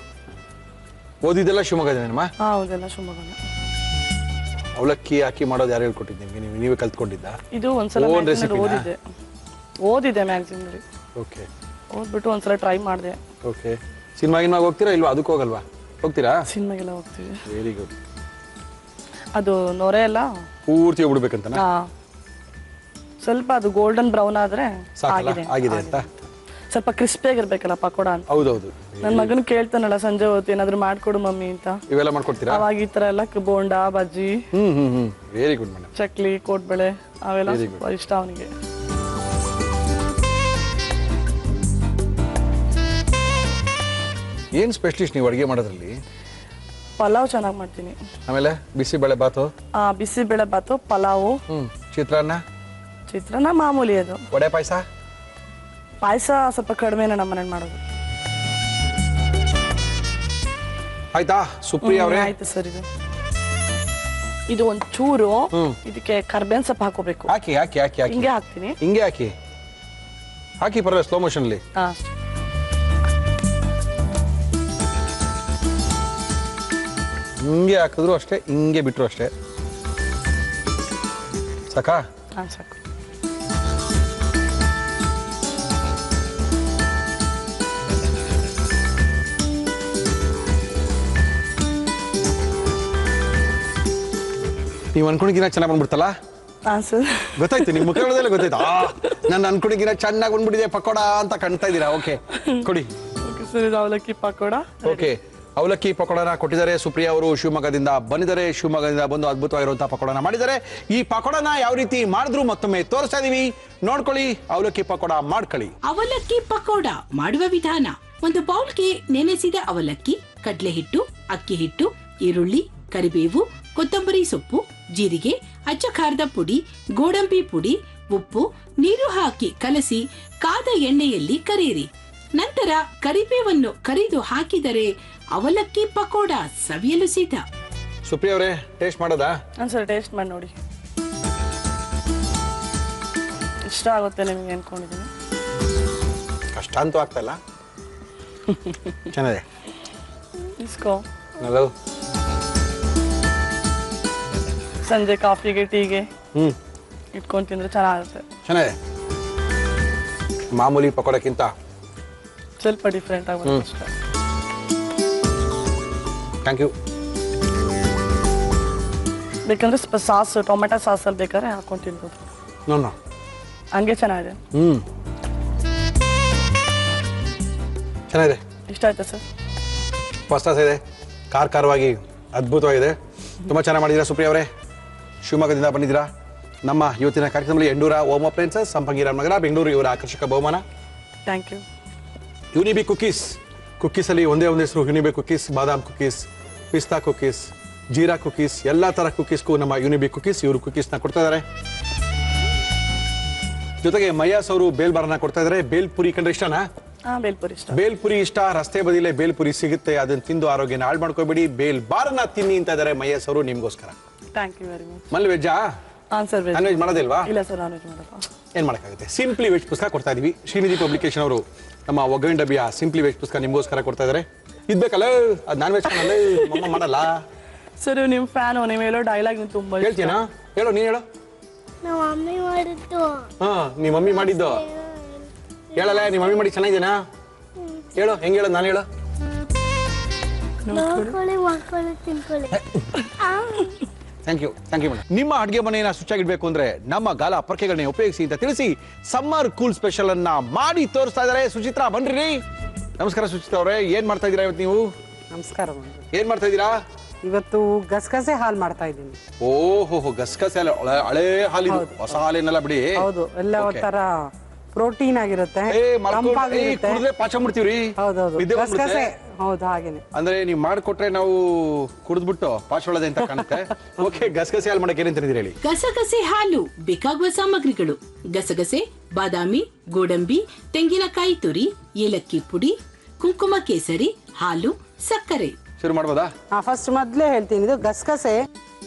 ಓದಿದ್ದೆಲ್ಲ ಶಿವಮೊಗ್ಗದೇನಮ್ಮ? ಹೌದೆಲ್ಲ ಶಿವಮೊಗ್ಗನೇ. ಅವಲಕ್ಕಿ ಹಾಕಿ ಮಾಡೋದು ಯಾರು ಹೇಳ್ಕೊಟ್ಟಿದ್ದು ನಿಮಗೆ? ನೀವೇ ಕಲ್ತ್ಕೊಂಡಿದ್ದ? ಇದು ಒಂದ್ಸಲ ಓದಿದೆ ಮ್ಯಾಗ್ಝಿನಲ್ಲಿ. ಓಕೆ. ಓದ್ಬಿಟ್ಟು ಒಂದ್ಸಲ ಟ್ರೈ ಮಾಡಿದೆ. ಓಕೆ. ಸಿನಿಮಾಗಿನ್ಮಾಗ ಹೋಗ್ತೀರಾ ಇಲ್ವಾ? ಅದಕ್ಕೆ ಹೋಗಲ್ವಾ? ಹೋಗ್ತೀರಾ? ಸಿನಿಮಾಗೆಲ್ಲ ಹೋಗ್ತೀವಿ. Very good. ಅದು ನೊರೆ ಎಲ್ಲ ಪೂರ್ತಿ ಹೋಗ್ಬಿಡ್ಬೇಕಂತ? ಸ್ವಲ್ಪ ಅದು ಗೋಲ್ಡನ್ ಬ್ರೌನ್ ಆದ್ರೆ ಆಗಿದೆ ಅಂತ. ಸ್ವಲ್ಪ ಕ್ರಿಸ್ಪಿಯಾಗಿರ್ಬೇಕಲ್ಲ ಪಕೋಡ ಅಂತ. ಹೌದೌದು. ನನ್ನ ಮಗನ ಕೇಳ್ತಾನಲ್ಲ ಸಂಜೆ ಹೊತ್ತು ಏನಾದ್ರು ಮಾಡ್ಕೊಡು ಮಮ್ಮಿ ಅಂತ. ಇವೆಲ್ಲ ಮಾಡ್ಕೊಡ್ತೀರಾ? ಅವಾಗ ಈ ತರ ಎಲ್ಲ ಬೋಂಡಾ, ಬಜ್ಜಿ, ವೆರಿ ಗುಡ್ ಮೇಡಮ್. ಚಕ್ಲಿ, ಕೋಡ್ಬಳೆ ಅವೆಲ್ಲ ಇಷ್ಟ ಅವನಿಗೆ. ಏನ್ ಸ್ಪೆಷಲಿಸ್ಟ್ ನೀವು ಅಡುಗೆ ಮಾಡೋದ್ರಲ್ಲಿ? ಪಲಾವ್ ಚೆನ್ನಾಗಿ ಮಾಡ್ತೀನಿ. ಆಮೇಲೆ ಬಿಸಿಬೇಳೆ ಬಾತು? ಬಿಸಿಬೇಳೆ ಬಾತು, ಪಲಾವು, ಚಿತ್ರಾನ್ನ ಮಾಮೂಲಿ. ಅದು ವಡೆ ಪಾಯಸ? ಪಾಯಸ ಸ್ವಲ್ಪ ಕಡಿಮೆನ ನಮ್ಮ ಮನೇಲಿ ಮಾಡೋದು. ಆಯ್ತಾ ಸುಪ್ರಿಯಾ ಅವರೇ? ಆಯ್ತು ಸರ್. ಇದು ಒಂದು ಚೂರು ಇದಕ್ಕೆ ಕರ್ಬೇವಿನ ಸೊಪ್ಪು ಹಾಕೋಬೇಕು. ಹಾಕಿ ಹಾಕಿ ಹಾಕಿ ಹಾಕಿ. ಹಿಂಗೆ ಹಾಕ್ತೀನಿ. ಹಿಂಗೆ ಹಾಕಿ ಹಾಕಿ ಪರವಾಗಿಲ್ಲ, ಸ್ಲೋ ಮೋಷನ್ ಅಲ್ಲಿ. ಹಿಂಗೆ ಹಾಕಿದ್ರು ಅಷ್ಟೇ, ಹಿಂಗೆ ಬಿಟ್ರು ಅಷ್ಟೇ. ಸಾಕಾ? ಸಾಕು. ನೀವು ಅನ್ಕೊಂಡಿಗಿನ ಚೆನ್ನಾಗಿ ಬಂದ್ಬಿಡ್ತಲ್ಲ? ಗೊತ್ತಾಯ್ತು, ನಿಮ್ಮ ಮುಖದಲ್ಲೇ ಗೊತ್ತಾಯ್ತು. ನಾನು ಅನ್ಕೊಂಡಿಗಿನ ಚೆನ್ನಾಗಿ ಬಂದ್ಬಿಟ್ಟಿದೆ ಪಕೋಡ ಅಂತ ಕಾಣ್ತಾ ಇದ್ದೀರಾ. ಓಕೆ, ಕೊಡಿ. ಅವಲಕ್ಕಿ ಪಕೋಡ. ಓಕೆ, ಅವಲಕ್ಕಿ ಪಕೋಡನ ಕೊಟ್ಟಿದ್ದಾರೆ ಸುಪ್ರಿಯಾ ಅವರು. ಶಿವಮೊಗ್ಗದಿಂದ ಬಂದಿದ್ದಾರೆ. ಶಿವಮೊಗ್ಗದಿಂದ ಬಂದು ಅದ್ಭುತವಾಗಿರುವಂತಹ ಪಕೋಡನ ಮಾಡಿದ್ದಾರೆ. ಈ ಪಕೋಡನ ಯಾವ ರೀತಿ ಮಾಡಿದ್ರು ಮತ್ತೊಮ್ಮೆ ತೋರಿಸ್ತಾ ಇದೀವಿ, ನೋಡ್ಕೊಳ್ಳಿ. ಅವಲಕ್ಕಿ ಪಕೋಡ ಮಾಡ್ಕೊಳ್ಳಿ. ಅವಲಕ್ಕಿ ಪಕೋಡ ಮಾಡುವ ವಿಧಾನ: ಒಂದು ಬೌಲ್ಗೆ ನೆನೆಸಿದ ಅವಲಕ್ಕಿ, ಕಡಲೆ ಹಿಟ್ಟು, ಅಕ್ಕಿ ಹಿಟ್ಟು, ಈರುಳ್ಳಿ, ಕರಿಬೇವು, ಕೊತ್ತಂಬರಿ ಸೊಪ್ಪು, ಜೀರಿಗೆ, ಅಚ್ಚ ಖಾರದ ಪುಡಿ, ಗೋಡಂಬಿ ಪುಡಿ, ಉಪ್ಪು, ನೀರು ಹಾಕಿ ಕಲಸಿ ಕಾದ ಎಣ್ಣೆಯಲ್ಲಿ ಕರಿಯಿರಿ. ನಂತರ ಕರಿಬೇವನ್ನು ಕರಿದು ಹಾಕಿದರೆ ಅವಲಕ್ಕಿ ಪಕೋಡ ಸವಿಯಲು ಸಿದ್ಧ. ಸುಪ್ರಿಯ ಅವರೇ, ಟೇಸ್ಟ್ ಮಾಡೋದಾ? ಒಂದ್ಸಲ ಟೇಸ್ಟ್ ಮಾಡಿ ನೋಡಿ, ಇಷ್ಟ ಆಗುತ್ತೆ ನಿಮ್ಗೆ ಅನ್ಕೊಂಡಿದ್ದೀನಿ. ಕಷ್ಟ ಅಂತೂ ಆಗ್ತಾ ಇಲ್ಲ, ಚೆನ್ನಾಗಿದೆ. ಇಸ್ಕೋ. ಹಲೋ. ಸಂಜೆ ಕಾಫಿಗೆ ಟೀಗೆ ಇಟ್ಕೊಂಡು ತಿಂದ್ರೆ ಚೆನ್ನಾಗಿರುತ್ತೆ. ಚೆನ್ನಾಗಿದೆ. ಮಾಮೂಲಿ ಪಕೋಡಕ್ಕಿಂತ ಸ್ವಲ್ಪ ಡಿಫ್ರೆಂಟ್ ಆಗುತ್ತೆ ಅಷ್ಟೇ. Thank you. ಬೇಕಂದ್ರೆ ಸ್ವಲ್ಪ ಸಾಸ್, ಟೊಮೆಟೊ ಸಾಸಲ್ಲಿ ಬೇಕಾದ್ರೆ ಹಾಕೊಂಡು ತಿನ್ಬೋದು. ನೋಡ ಹಂಗೆ ಚೆನ್ನಾಗಿದೆ. ಚೆನ್ನಾಗಿದೆ. ಇಷ್ಟ ಆಯ್ತಾ ಸರ್? ಫಸ್ಟ್ ಕ್ಲಾಸ್ ಇದೆ, ಖಾರವಾಗಿ ಅದ್ಭುತವಾಗಿದೆ. ತುಂಬ ಚೆನ್ನಾಗಿ ಮಾಡಿದ್ದೀರಾ ಸುಪ್ರಿಯ ಅವರೇ. ಶಿವಮೊಗ್ಗದಿಂದ ಬಂದಿದ್ದೀರಾ. ನಮ್ಮ ಇವತ್ತಿನ ಕಾರ್ಯಕ್ರಮದಲ್ಲಿ ಎಂಡೂರ ಓಮ್ ಅಪ್ಲೈನ್ಸಸ್, ಸಂಪಂಗಿ ರಾಮನಗರ, ಬೆಂಗಳೂರು ಇವರ ಆಕರ್ಷಕ ಬಹುಮಾನ. Thank you. Unibic cookies. ಕುಕ್ಕೀಸಲ್ಲಿ ಒಂದೇ ಹೆಸರು, ಯೂನಿಬಿ ಕುಕ್ಕೀಸ್. ಬಾದಾಮ್ ಕುಕ್ಕೀಸ್, ಪಿಸ್ತಾ ಕುಕ್ಕೀಸ್, ಜೀರಾ ಕುಕ್ಕೀಸ್, ಎಲ್ಲ ಥರ ಕುಕ್ಕೀಸ್ಗೂ ನಮ್ಮ ಯೂನಿಬಿ ಕುಕ್ಕೀಸ್ ಇವರು ಕುಕ್ಕೀಸ್ನ ಕೊಡ್ತಾ ಇದ್ದಾರೆ. ಜೊತೆಗೆ ಮಯ್ಯಾಸ್ ಅವರು ಬೇಲ್ ಬಾರನ್ನ ಕೊಡ್ತಾ ಇದ್ದಾರೆ. ಬೇಲ್ಪುರಿ ಕಂಡ್ರೆ ಇಷ್ಟನಾ? ಬೇಲ್ಪುರಿ ಇಷ್ಟ. ಬೇಲ್ಪುರಿ ಇಷ್ಟ. ರಸ್ತೆ ಬದಿಲೇ ಬೇಲ್ಪುರಿ ಸಿಗುತ್ತೆ, ಅದನ್ನ ತಿಂದು ಆರೋಗ್ಯನ ಹಾಳು ಮಾಡ್ಕೋಬೇಡಿ. ಬೇಲ್ ಬಾರನ್ನ ತಿನ್ನಿ ಅಂತ ಇದ್ದಾರೆ ಮಯ್ಯಾಸ್ ಅವರು ನಿಮ್ಗೋಸ್ಕರ. Thank you very much. ಮಲ್ಲಿ ವೆಜ್ಜಾ? Sir non veg ಮಾಡೋದಿಲ್ವಾ? ಇಲ್ಲ ಸರ್, ನಾನ್ ವೆಜ್ ಮಾಡಲ್ಲ. ಏನ್ ಮಾಡೋಕ್ಕಾಗುತ್ತೆ, ಸಿಂಪ್ಲಿ ವೆಜ್ ಪುಸ್ತಕ ಕೊಡ್ತಾ ಇದೀವಿ. ಶ್ರೀನಿಧಿ ಪಬ್ಲಿಕೇಶನ್ ಅವರು ನಮ್ಮ ಒಗ್ಗರಣೆ ಡಬ್ಬಿಯ ಸಿಂಪ್ಲಿ ವೆಜ್ ಪುಸ್ತಕ ನಿಮ್ಗೋಸ್ಕರ ಕೊಡ್ತಾ ಇದ್ದಾರೆ. ಇದ್ಬೇಕಲ್ಲ, ಅದು ನಾನ್ ವೆಜ್ ಮಮ್ಮ ಮಾಡಲ್ಲ. ಸರ್ ನೀವು ಫ್ಯಾನು, ನೀವು ಹೇಳೋ ಡೈಲಾಗ್ ನೀವು ತುಂಬಾ ಹೇಳ್ತೀನಾ? ಹೇಳು, ನೀನ್ ಹೇಳು. ನಮ್ಮ ಮಮ್ಮಿ ಮಾಡಿದ್ದು. ಹಾ, ನಿಮ್ಮ ಮಮ್ಮಿ ಮಾಡಿದ್ದು ಹೇಳಲ್ಲ. ನಿಮ್ಮ ಮಮ್ಮಿ ಮಾಡಿ ಚೆನ್ನಾಗಿದ್ದೇನಾ? ಹೇಳು, ಹೆಂಗ್ ಹೇಳೋದು? ನಾನು ಹೇಳು. ನೋಡ್ಕೊಳ್ಳಿ, ಮಾಡ್ಕೊಳ್ಳಿ, ತಿನ್ಕೊಳ್ಳಿ. Thank you madam. ನಿಮ್ಮ ಅಡುಗೆ ಮನೆಯನ್ನ ಶುಚಿಯಾಗಿಡ್ಬೇಕು ಅಂದ್ರೆ ನಮ್ಮ ಗಾಲ ಪರ್ಕೆಗಳನ್ನ ಉಪಯೋಗಿಸಿ ಅಂತ ತಿಳಿಸಿ ಸಮ್ಮರ್ ಕೂಲ್ ಸ್ಪೆಷಲ್ ಅನ್ನ ಮಾಡಿ ತೋರಿಸ್ತಾ ಇದ್ದಾರೆ ಸುಚಿತ್ರಾ. ಬನ್ರಿ. ನಮಸ್ಕಾರ ಸುಚಿತ್ರಾ ಅವರೇ, ಏನ್ ಮಾಡ್ತಾ ಇದ್ದೀರಾ ಇವತ್ತು ನೀವು? ನಮಸ್ಕಾರ. ಏನ್ ಮಾಡ್ತಾ ಇದ್ದೀರಾ ಇವತ್ತು ಗಸಗಸೆ ಹಾಲು ಮಾಡ್ತಾ ಇದ್ದೀನಿ. ಓಹೋ, ಗಸಗಸೆ ಹಳೆ ಹಾಲಿದು, ಹೊಸ ಹಾಲೇನಲ್ಲ ಬಿಡಿ. ಹೌದು, ಎಲ್ಲ ಒಂಥರ ಪ್ರೋಟೀನ್ ಆಗಿರುತ್ತೆ, ಕುಡಿದ್ರೆ ಪಾಚ ಮಾಡ್ತೀವ್ರಿ. ಹೌದೌದು, ಗಸಗಸೆ. ಹೌದು, ಹಾಗೇನೆ. ಅಂದ್ರೆ ನೀವು ಮಾಡ್ಕೊಟ್ರೆ ನಾವು ಕುಡಿದ್ಬಿಟ್ಟು ಪಾಚೊಳ್ಳದೆ ಅಂತ ಕಾಣುತ್ತೆ. ಓಕೆ, ಗಸಗಸೆ ಹಾಲು ಮಾಡಕ್ಕೆ ಏನಂತ ಹೇಳಿ. ಗಸಗಸೆ ಹಾಲು ಬೇಕಾಗುವ ಸಾಮಗ್ರಿಗಳು: ಗಸಗಸೆ, ಬಾದಾಮಿ, ಗೋಡಂಬಿ, ತೆಂಗಿನಕಾಯಿ ತುರಿ, ಏಲಕ್ಕಿ ಪುಡಿ, ಕುಂಕುಮ ಕೇಸರಿ, ಹಾಲು, ಸಕ್ಕರೆ. ಶುರು ಮಾಡ್ಬೋದಾ? ಫಸ್ಟ್ ಮೊದ್ಲೇ ಹೇಳ್ತೀನಿ, ಇದು ಗಸಗಸೆ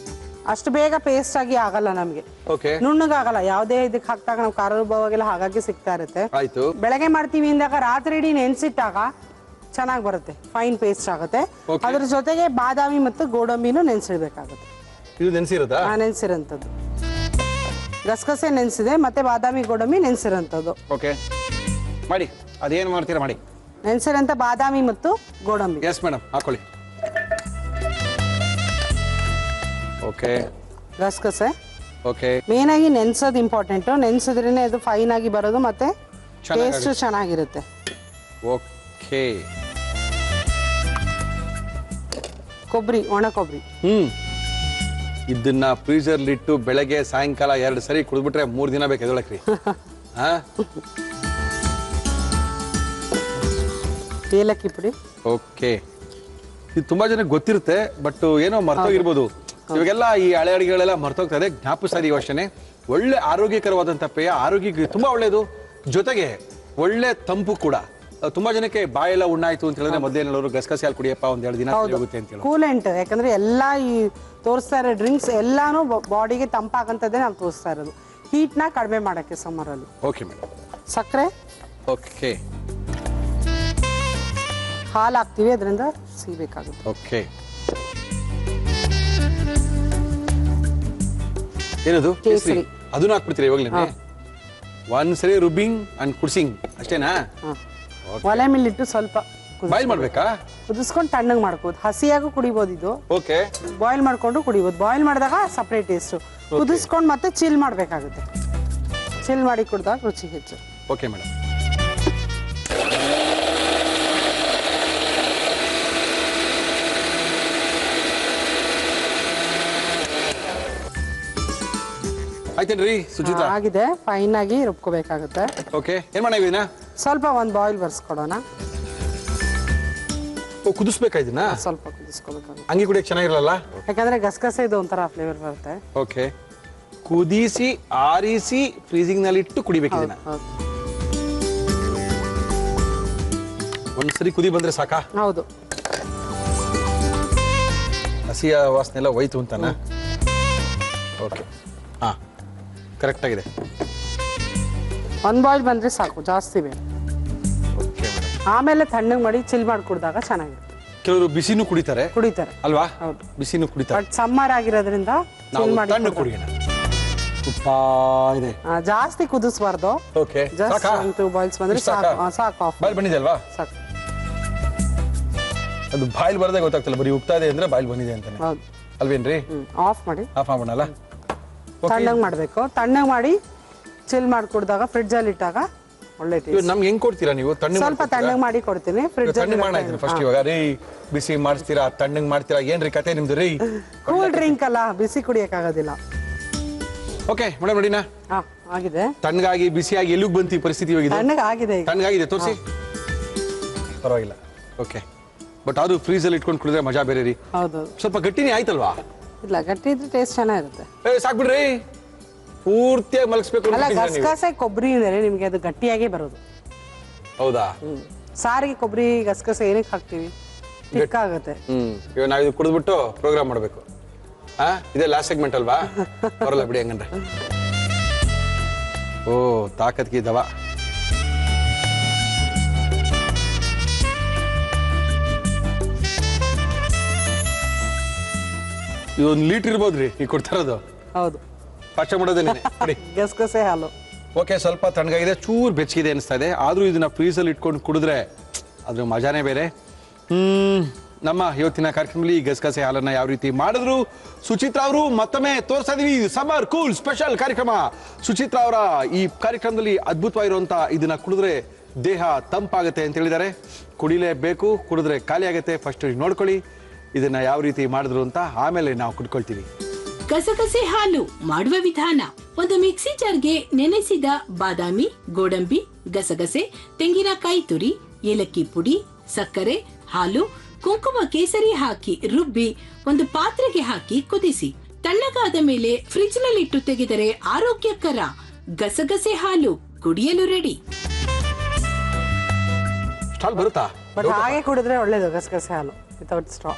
ಅಷ್ಟು ಬೇಗ ಪೇಸ್ಟ್ ಆಗಿ ಆಗಲ್ಲ ನಮ್ಗೆ, ಓಕೆ, ನುಣ್ಣಗಾಗಲ್ಲ. ಯಾವುದೇ ಇದಕ್ಕೆ ಹಾಕ್ದಾಗ ನಾವು ಖಾರಭಾವಾಗೆಲ್ಲ ಹಾಗಾಗಿ ಸಿಗ್ತಾ ಇರುತ್ತೆ. ಆಯ್ತು. ಬೆಳಗ್ಗೆ ಮಾಡ್ತೀವಿ ಅಂದಾಗ ರಾತ್ರಿ ಇಡೀ ನೆನ್ಸಿಟ್ಟಾಗ ಚೆನ್ನಾಗಿ ಬರುತ್ತೆ, ಫೈನ್ ಪೇಸ್ಟ್ ಆಗುತ್ತೆ. ಅದ್ರ ಜೊತೆಗೆ ಬಾದಾಮಿ ಮತ್ತು ಗೋಡಂಬಿನೂ ನೆನ್ಸಿಡ್ಬೇಕಾಗುತ್ತೆ. ಇದು ನೆನ್ಸಿರುತ್ತಾ? ನೆನ್ಸಿರೋಂಥದ್ದು ಗಸಗಸೆ ನೆನ್ಸಿದೆ, ಮತ್ತೆ ಬಾದಾಮಿ ಗೋಡಂಬಿ ನೆನ್ಸಿರೋಂಥದ್ದು. ಓಕೆ, ಮಾಡಿ. ಅದೇನು ಮಾಡ್ತೀರಾ ಮಾಡಿ. ನೆನ್ಸಿರೋಂಥ ಬಾದಾಮಿ ಮತ್ತು ಗೋಡಂಬಿ. ಎಸ್ ಮೇಡಮ್, ಹಾಕೊಳ್ಳಿ. ಓಕೆ, ಗಸಗಸೆ ಓಕೆ. ಮೇನ್ ಆಗಿ ನೆನ್ಸೋದು ಇಂಪಾರ್ಟೆಂಟ್. ನೆನ್ಸಿದ್ರೇನೆ ಅದು ಫೈನ್ ಆಗಿ ಬರೋದು, ಮತ್ತೆ ಟೇಸ್ಟ್ ಚೆನ್ನಾಗಿರುತ್ತೆ. ಓಕೆ. ಕೊಬ್ಬರಿ, ಒಣ ಕೊಬ್ಬರಿ. ಇದನ್ನ ಫ್ರೀಜರ್ ಇಟ್ಟು ಬೆಳಗ್ಗೆ ಸಾಯಂಕಾಲ 2 ಸರಿ ಕುಡಿದ್ಬಿಟ್ರೆ 3 ದಿನ ಬೇಕು ಎದೊಳಕ್ರಿ. ಏಲಕ್ಕಿ ಪುಡಿ. ಓಕೆ, ಇದು ತುಂಬಾ ಜನಕ್ಕೆ ಗೊತ್ತಿರುತ್ತೆ, ಬಟ್ ಏನೋ ಮರ್ತೋಗಿರ್ಬೋದು. ಇವಾಗೆಲ್ಲ ಈ ಹಳೆ ಅಡಿಗೆಗಳೆಲ್ಲ ಮರ್ತೋಗ್ತಾ ಇದೆ. ಜ್ಞಾಪಿಸ್ತಾ ಇದೀವಿ ಅಷ್ಟೇ. ಒಳ್ಳೆ ಆರೋಗ್ಯಕರವಾದಂಥ ಪೇಯ, ಆರೋಗ್ಯಕ್ಕೆ ತುಂಬಾ ಒಳ್ಳೇದು. ಜೊತೆಗೆ ಒಳ್ಳೆ ತಂಪು ಕೂಡ. ತುಂಬಾ ಜನಕ್ಕೆ ಬಾಯೆಲ್ಲ ಉಣ್ಣಾಯ್ತು ಅಂತ ಹೇಳಿದ್ರೆ ಮೊದಲೇನವರು ಗಸಗಸೆ ಹಾಲು ಕುಡಿಯಪ್ಪ 1-2 ದಿನ ಹೋಗುತ್ತೆ ಅಂತ ಹೇಳಿ. ಕೂಲೆಂಟ್, ಯಾಕಂದ್ರೆ ಎಲ್ಲಾ ಈ ತೋರಿಸ್ತಾ ಇರೋ ಡ್ರಿಂಕ್ಸ್ ಎಲ್ಲಾನು ಬಾಡಿಗೆ ತಂಪಾಗಂತದ್ದೇ ನಾವು ತೋರಿಸ್ತಾ ಇರೋದು, ಹೀಟ್ ನ ಕಡಿಮೆ ಮಾಡಕ್ಕೆ ಸಮ್ಮರ್ ಅಲ್ಲಿ. Okay madam. ಸಕ್ಕರೆ. ಓಕೆ, ಹಾಲು ಹಾಕ್ತಿವಿ, ಅದರಿಂದ ಸಿಗಬೇಕಾಗುತ್ತೆ. ಓಕೆ. ಏನದು? ಕೇಸರಿ. ಅದನ್ನ ಹಾಕ್ಬಿಡ್ತೀರಾ ಇವಾಗಲೇ? ಒಂದ್ಸರಿ ರುಬ್ಬಿಂಗ್ ಅಂಡ್ ಕುಡ್ಸಿಂಗ್ ಅಷ್ಟೇನಾ? ಒಲೆ ಮೇಲಿಟ್ಟು ಸ್ವಲ್ಪ ಬಾಯ್ಲ್ ಮಾಡ್ಬೇಕಾ? ಕುದಿಸ್ಕೊಂಡು ತಣ್ಣಗೆ ಮಾಡ್ಕೋದು. ಹಸಿಯಾಗೂ ಕುಡಿಬೋದು ಇದು. ಓಕೆ. ಬಾಯ್ಲ್ ಮಾಡ್ಕೊಂಡು ಕುಡಿಬೋದು. ಬಾಯ್ಲ್ ಮಾಡಿದಾಗ ಸಪ್ರೇಟ್ ಟೇಸ್ಟ್. ಕುದಿಸ್ಕೊಂಡು ಮತ್ತೆ ಚಿಲ್ ಮಾಡಬೇಕಾಗುತ್ತೆ. ಚಿಲ್ ಮಾಡಿ ಕುಡಿದಾಗ ರುಚಿ ಹೆಚ್ಚು. Okay madam. ಆಯ್ತೇನ್ರಿ ಸುಚಿತ್ರಾ? ಆಗಿದೆ, ಫೈನ್ ಆಗಿ ರುಬ್ಕೋಬೇಕಾಗುತ್ತೆ. ಓಕೆ, ಏನ್ ಮಾಡೋಣ ಇದನ್ನ? ಸ್ವಲ್ಪ ಒಂದು ಬಾಯ್ಲ್ ಬರ್ಸ್ಕೊಡೋಣ. ಕುದಿಸ್ಬೇಕಾ ಇದನ್ನ? ಸ್ವಲ್ಪ ಕುದಿಸ್ಕೋಬೇಕಾಗುತ್ತೆ. ಹಂಗೆ ಕುಡಿಯಕ್ಕೆ ಚೆನ್ನಾಗಿರಲ್ಲ, ಯಾಕಂದ್ರೆ ಗಸಗಸೆ ಇದು ಒಂಥರ ಫ್ಲೇವರ್ ಬರುತ್ತೆ. ಓಕೆ. ಕುದಿಸಿ ಆರಿಸಿ ಫ್ರೀಸಿಂಗ್ ನಲ್ಲಿ ಇಟ್ಟು ಕುಡಿಬೇಕು ಇದನ್ನ. ಹೌದು ಒಂದ್ಸರಿ ಕುದಿ ಬಂದ್ರೆ ಸಾಕಾ? ಹೌದು. ಹಸಿಯ ವಾಸನೆ ಎಲ್ಲ ಹೋಯ್ತು ಅಂತಾನ? ಓಕೆ, ಹಾ ಕರೆಕ್ಟ್ ಆಗಿದೆ. 1 ಬಾಯ್ಲ್ ಬಂದ್ರೆ ಸಾಕು, ಜಾಸ್ತಿ ಬೇಡ. Okay madam. ಆಮೇಲೆ ತಣ್ಣಗೆ ಮಾಡಿ ಚಿಲ್ ಮಾಡಿ ಕುಡಿದಾಗ ಚೆನ್ನಾಗಿರುತ್ತೆ. ಕೆಲವರು ಬಿಸಿನೂ ಕುಡಿತಾರೆ ಅಲ್ವಾ? ಹೌದು, ಬಿಸಿನೂ ಕುಡಿತಾರೆ. ಬಟ್ ಸಮ್ಮರ್ ಆಗಿರೋದ್ರಿಂದ ನಾವು ಚಿಲ್ ಮಾಡಿ ತಣ್ಣಗೆ ಕುಡಿಯೋಣ. ತುಪ್ಪ ಇದೆ. ಜಾಸ್ತಿ ಕುದಿಸ್ಬಾರ್ದು. ಓಕೆ, ಜಸ್ಟ್ ಸಾಕಾ? 1-2 ಬಾಯ್ಲ್ಸ್ ಬಂದ್ರೆ ಸಾಕು. ಸಾಕು, ಆಫ್ ಬಾಯ್ಲ್ ಬಂದಿದೆ ಅಲ್ವಾ? ಸಾಕು. ಅದು ಬಾಯ್ಲ್ ಬರದೇ ಗೊತ್ತಾಗ್ತಲ್ಲ, ಬರೀ ಉಗ್ತಾ ಇದೆ ಅಂದ್ರೆ ಬಾಯ್ಲ್ ಬಂದಿದೆ ಅಂತಾನೆ ಹೌದು ಅಲ್ವೇನ್ರಿ? ಆಫ್ ಮಾಡಿ ಆಫ್ ಮಾಡೋಣಲ್ಲ? ತಣ್ಣಗೆ ಮಾಡಬೇಕು. ತಣ್ಣಗೆ ಮಾಡಿ ಚಿಲ್ ಮಾಡಿ ಕುಡಿದಾಗ ಫ್ರಿಡ್ಜ್ ಅಲ್ಲಿ ಇಟ್ಟಾಗ ಒಳ್ಳೆ ಟೇಸ್ಟ್. ನಮ್ಗೆ ಹೆಂಗ್ ಕೊಡ್ತೀರಾ ನೀವು? ಸ್ವಲ್ಪ ತಣ್ಣಗೆ ಮಾಡಿ ಕೊಡ್ತೀನಿ. ಫ್ರಿಡ್ಜ್ ತಣ್ಣಗೆ ಮಾಡಾಯ್ತು ಫಸ್ಟ್. ಇವಾಗ ರೀ ಬಿಸಿ ಮಾಡಿಸ್ತೀರಾ, ತಣ್ಣಗೆ ಮಾಡ್ತೀರಾ, ಏನ್ರಿ ಕತೆ ನಿಮ್ದು ರೀ? ಕೂಲ್ ಡ್ರಿಂಕ್ ಅಲ್ಲ, ಬಿಸಿ ಕುಡಿಯಕ್ಕಾಗೋದಿಲ್ಲ. ಓಕೆ ಮೇಡಮ್, ರೆಡಿನಾ? ಆಗಿದೆ. ತಣ್ಣಗಾಗಿ ಬಿಸಿಯಾಗಿ ಎಲ್ಲಿಗೆ ಬಂತು ಈ ಪರಿಸ್ಥಿತಿ? ಇವಾಗ ತಣ್ಣಗೆ ಆಗಿದೆ ಈಗ. ತಣ್ಣಗಾಗಿದೆ, ತೋರಿಸಿ. ಪರವಾಗಿಲ್ಲ. ಓಕೆ, ಬಟ್ ಅದು ಫ್ರೀಜಲ್ಲಿ ಇಟ್ಕೊಂಡು ಕುಡಿದ್ರೆ ಮಜಾ ಬೇರೆ ರೀ. ಹೌದು, ಸ್ವಲ್ಪ ಗಟ್ಟಿನೇ ಆಯ್ತಲ್ವಾ? ಇಲ್ಲ ಗಟ್ಟಿ ಇದ್ರೆ ಟೇಸ್ಟ್ ಚೆನ್ನಾಗಿರುತ್ತೆ. ಸಾಕ್ಬಿಡ್ರಿ, ಪೂರ್ತಿಯಾಗಿ ಮಲಗಿಸ್ಬೇಕು ಅಲ್ಲ, ಅನ್ಕೊಂಡಿದ್ದೀರಾ ನೀವು? ಗಸಗಸೆ ಕೊಬ್ಬರಿ ಅಂದ್ರೆ ನಿಮ್ಗೆ ಅದು ಗಟ್ಟಿಯಾಗೇ ಬರೋದು. ಹೌದಾ? ಸಾರಿಗೆ ಕೊಬ್ಬರಿ ಗಸಗಸೆ ಏನಕ್ಕೆ ಹಾಕ್ತಿವಿ? ತಿಕ್ಕಾಗುತ್ತೆ. ಇವಾಗ ನಾವು ಇದು ಕುಡಿದ್ಬಿಟ್ಟು ಪ್ರೋಗ್ರಾಮ್ ಮಾಡಬೇಕು. ಇದೇ ಲಾಸ್ಟ್ ಸೆಗ್ಮೆಂಟ್ ಅಲ್ವಾ? ಬರಲ್ಲ ಬಿಡಿ ಹಂಗಂದ್ರೆ. ಓ ತಾಕತ್ಗೆ ದವ. ಇದೊಂದು ಲೀಟರ್ ಇರ್ಬೋದ್ರಿ ಈಗ ಕೊಡ್ತಾ ಇರೋದು. ಹೌದು, ಪಾಚ ಮಾಡೋದೇನೆ ನೋಡಿ. ಗಸಗಸೆ ಹಾಲು. ಓಕೆ, ಸ್ವಲ್ಪ ತಣ್ಣಗಾಗಿದೆ, ಚೂರು ಬೆಚ್ಚಗಿದೆ ಅನಿಸ್ತಾ ಇದೆ. ಆದ್ರೂ ಇದನ್ನ ಫ್ರೀಸಲ್ಲಿ ಇಟ್ಕೊಂಡು ಕುಡಿದ್ರೆ ಅದ್ರ ಮಜಾನೇ ಬೇರೆ. ನಮ್ಮ ಇವತ್ತಿನ ಕಾರ್ಯಕ್ರಮದಲ್ಲಿ ಗಸಗಸೆ ಹಾಲನ್ನ ಯಾವ ರೀತಿ ಮಾಡಿದ್ರು ಸುಚಿತ್ರಾ ಅವರು ಮತ್ತೊಮ್ಮೆ ತೋರಿಸ್ತಾ ಇದೀವಿ. ಸಮ್ಮರ್ ಕೂಲ್ ಸ್ಪೆಷಲ್ ಕಾರ್ಯಕ್ರಮ. ಸುಚಿತ್ರಾ ಅವರ ಈ ಕಾರ್ಯಕ್ರಮದಲ್ಲಿ ಅದ್ಭುತವಾಗಿರುವಂತ ಇದನ್ನ ಕುಡಿದ್ರೆ ದೇಹ ತಂಪಾಗುತ್ತೆ ಅಂತ ಹೇಳಿದ್ದಾರೆ. ಕುಡಿಲೇಬೇಕು, ಕುಡಿದ್ರೆ ಖಾಲಿ ಆಗುತ್ತೆ. ಫಸ್ಟ್ ನೋಡ್ಕೊಳ್ಳಿ ಇದನ್ನ ಯಾವ ರೀತಿ ಮಾಡಿದ್ರು ಅಂತ, ಆಮೇಲೆ ನಾವು ಕುಡ್ಕೊಳ್ತೀವಿ. ಗಸಗಸೆ ಹಾಲು ಮಾಡುವ ವಿಧಾನ: ಒಂದು ಮಿಕ್ಸಿ ಜಾರ್ಗೆ ನೆನೆಸಿದ ಬಾದಾಮಿ, ಗೋಡಂಬಿ, ಗಸಗಸೆ, ತೆಂಗಿನಕಾಯಿ ತುರಿ, ಏಲಕ್ಕಿ ಪುಡಿ, ಸಕ್ಕರೆ, ಹಾಲು, ಕುಂಕುಮ ಕೇಸರಿ ಹಾಕಿ ರುಬ್ಬಿ ಒಂದು ಪಾತ್ರೆಗೆ ಹಾಕಿ ಕುದಿಸಿ. ತಣ್ಣಗಾದ ಮೇಲೆ ಫ್ರಿಡ್ಜ್ ನಲ್ಲಿಟ್ಟು ತೆಗೆದರೆ ಆರೋಗ್ಯಕರ ಗಸಗಸೆ ಹಾಲು ಕುಡಿಯಲು ರೆಡಿ. ಸ್ಟಾಲ್ ಬರುತ್ತಾ? ಬಟ್ ಹಾಗೆ ಕುಡಿದ್ರೆ ಒಳ್ಳೇದು ಗಸಗಸೆ ಹಾಲು ವಿತೌಟ್ ಸ್ಟ್ರಾ.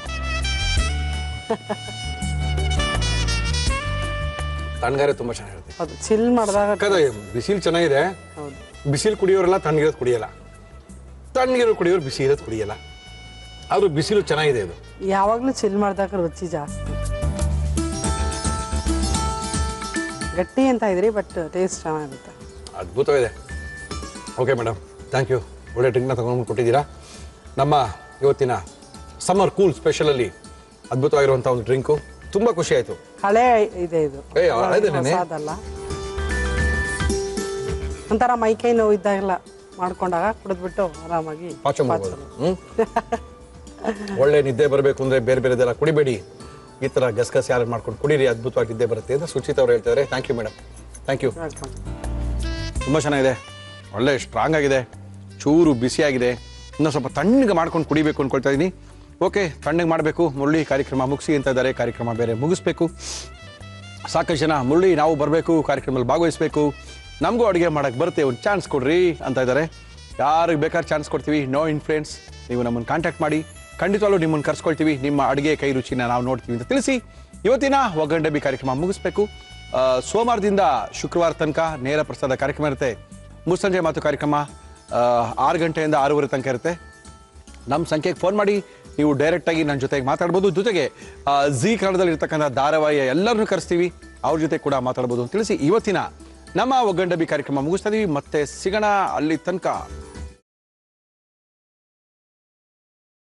ತಣ್ಣಗಾರೆ ತುಂಬಾ ಚೆನ್ನಾಗಿರುತ್ತೆ. ಅದು ಚಿಲ್ ಮಾಡಿದಾಗ ಬಿಸಿಲು ಚೆನ್ನಾಗಿದೆ. ಬಿಸಿಲು ಕುಡಿಯೋರೆಲ್ಲ ತಣ್ಣಗಿರೋದು ಕುಡಿಯಲ್ಲ, ತಣ್ಣಗಿರೋರು ಕುಡಿಯೋರು ಬಿಸಿ ಇರೋದು ಕುಡಿಯಲ್ಲ. ಆದ್ರೂ ಬಿಸಿಲು ಚೆನ್ನಾಗಿದೆ. ಇದು ಯಾವಾಗ್ಲೂ ಚಿಲ್ ಮಾಡಿದಾಗ ರುಚಿ ಜಾಸ್ತಿ. ಗಟ್ಟಿ ಅಂತ ಇದ್ರಿ, ಬಟ್ ಟೇಸ್ಟ್ ಚೆನ್ನಾಗಿರುತ್ತೆ. ಅದ್ಭುತವಿದೆ. Okay madam, thank you. ಒಳ್ಳೆ ಡ್ರಿಂಕ್ನ ತಗೊಂಡು ಕೊಟ್ಟಿದ್ದೀರಾ. ನಮ್ಮ ಇವತ್ತಿನ ಸಮ್ಮರ್ ಕೂಲ್ ಸ್ಪೆಷಲಲ್ಲಿ ಅದ್ಭುತವಾಗಿರುವಂಥ ಒಂದು ಡ್ರಿಂಕು. ತುಂಬ ಖುಷಿ ಆಯಿತು. ಹಳೆ ಇದೆ ಇದು, ಹೊಸದಲ್ಲ. ಒಂಥರ ಮೈಕೈ ನೋವು ಇದ್ದಾಗೆಲ್ಲ ಮಾಡ್ಕೊಂಡಾಗ ಕುಡಿದ್ಬಿಟ್ಟು ಆರಾಮಾಗಿ ಪಾಚ ಮಾಡ್ಬೋದು. ಒಳ್ಳೆ ನಿದ್ದೆ ಬರಬೇಕು ಅಂದರೆ ಬೇರೆ ಬೇರೆದೆಲ್ಲ ಕುಡಿಬೇಡಿ, ಈ ಥರ ಗಸಗಸೆ ಹಾಲು ಮಾಡ್ಕೊಂಡು ಕುಡೀರಿ, ಅದ್ಭುತವಾಗಿ ನಿದ್ದೆ ಬರುತ್ತೆ ಅಂತ ಸುಚಿತ್ ಅವರು ಹೇಳ್ತಾರೆ. Thank you madam, thank you. ತುಂಬ ಚೆನ್ನಾಗಿದೆ, ಒಳ್ಳೆ ಸ್ಟ್ರಾಂಗ್ ಆಗಿದೆ, ಚೂರು ಬಿಸಿಯಾಗಿದೆ. ಇನ್ನೂ ಸ್ವಲ್ಪ ತಣ್ಣಗೆ ಮಾಡ್ಕೊಂಡು ಕುಡಿಬೇಕು ಅಂದ್ಕೊಳ್ತಾ ಇದ್ದೀನಿ. ಓಕೆ, ತಣ್ಣಗೆ ಮಾಡಬೇಕು. ಮುರಳಿ ಕಾರ್ಯಕ್ರಮ ಮುಗಿಸಿ ಅಂತ ಇದ್ದಾರೆ. ಕಾರ್ಯಕ್ರಮ ಬೇರೆ ಮುಗಿಸ್ಬೇಕು. ಸಾಕಷ್ಟು ಜನ ಮುರಳಿ ನಾವು ಬರಬೇಕು, ಕಾರ್ಯಕ್ರಮದಲ್ಲಿ ಭಾಗವಹಿಸಬೇಕು, ನಮಗೂ ಅಡುಗೆ ಮಾಡೋಕ್ಕೆ ಬರುತ್ತೆ, ಒಂದು ಚಾನ್ಸ್ ಕೊಡ್ರಿ ಅಂತ ಇದ್ದಾರೆ. ಯಾರಿಗೆ ಬೇಕಾದ್ರೆ ಚಾನ್ಸ್ ಕೊಡ್ತೀವಿ, ನೋ ಇನ್ಫ್ಲೂಯೆನ್ಸ್. ನೀವು ನಮ್ಮನ್ನು ಕಾಂಟ್ಯಾಕ್ಟ್ ಮಾಡಿ, ಖಂಡಿತವಾಗ್ಲೂ ನಿಮ್ಮನ್ನು ಕರ್ಸ್ಕೊಳ್ತೀವಿ, ನಿಮ್ಮ ಅಡುಗೆ ಕೈ ರುಚಿನ ನಾವು ನೋಡ್ತೀವಿ ಅಂತ ತಿಳಿಸಿ ಇವತ್ತಿನ ಒಗ್ಗಂಡಬಿ ಕಾರ್ಯಕ್ರಮ ಮುಗಿಸ್ಬೇಕು. ಸೋಮವಾರದಿಂದ ಶುಕ್ರವಾರ ತನಕ ನೇರ ಪ್ರಸಾದ ಕಾರ್ಯಕ್ರಮ ಇರುತ್ತೆ. ಮುಸ್ಸಂಜೆ ಮಾತು ಕಾರ್ಯಕ್ರಮ 6 ಗಂಟೆಯಿಂದ 6:30 ತನಕ ಇರುತ್ತೆ. ನಮ್ಮ ಸಂಖ್ಯೆಗೆ ಫೋನ್ ಮಾಡಿ, ನೀವು ಡೈರೆಕ್ಟಾಗಿ ನನ್ನ ಜೊತೆಗೆ ಮಾತಾಡ್ಬೋದು. ಜೊತೆಗೆ ಜಿ ಕನ್ನಡದಲ್ಲಿ ಇರ್ತಕ್ಕಂಥ ಧಾರಾವಾಹಿಯ ಎಲ್ಲರನ್ನೂ ಕರೆಸ್ತೀವಿ, ಅವ್ರ ಜೊತೆ ಕೂಡ ಮಾತಾಡ್ಬೋದು ಅಂತ ತಿಳಿಸಿ ಇವತ್ತಿನ ನಮ್ಮ ಒಗ್ಗಂಡಬಿ ಕಾರ್ಯಕ್ರಮ ಮುಗಿಸ್ತಾ ಇದೀವಿ. ಮತ್ತೆ ಸಿಗೋಣ, ಅಲ್ಲಿ ತನಕ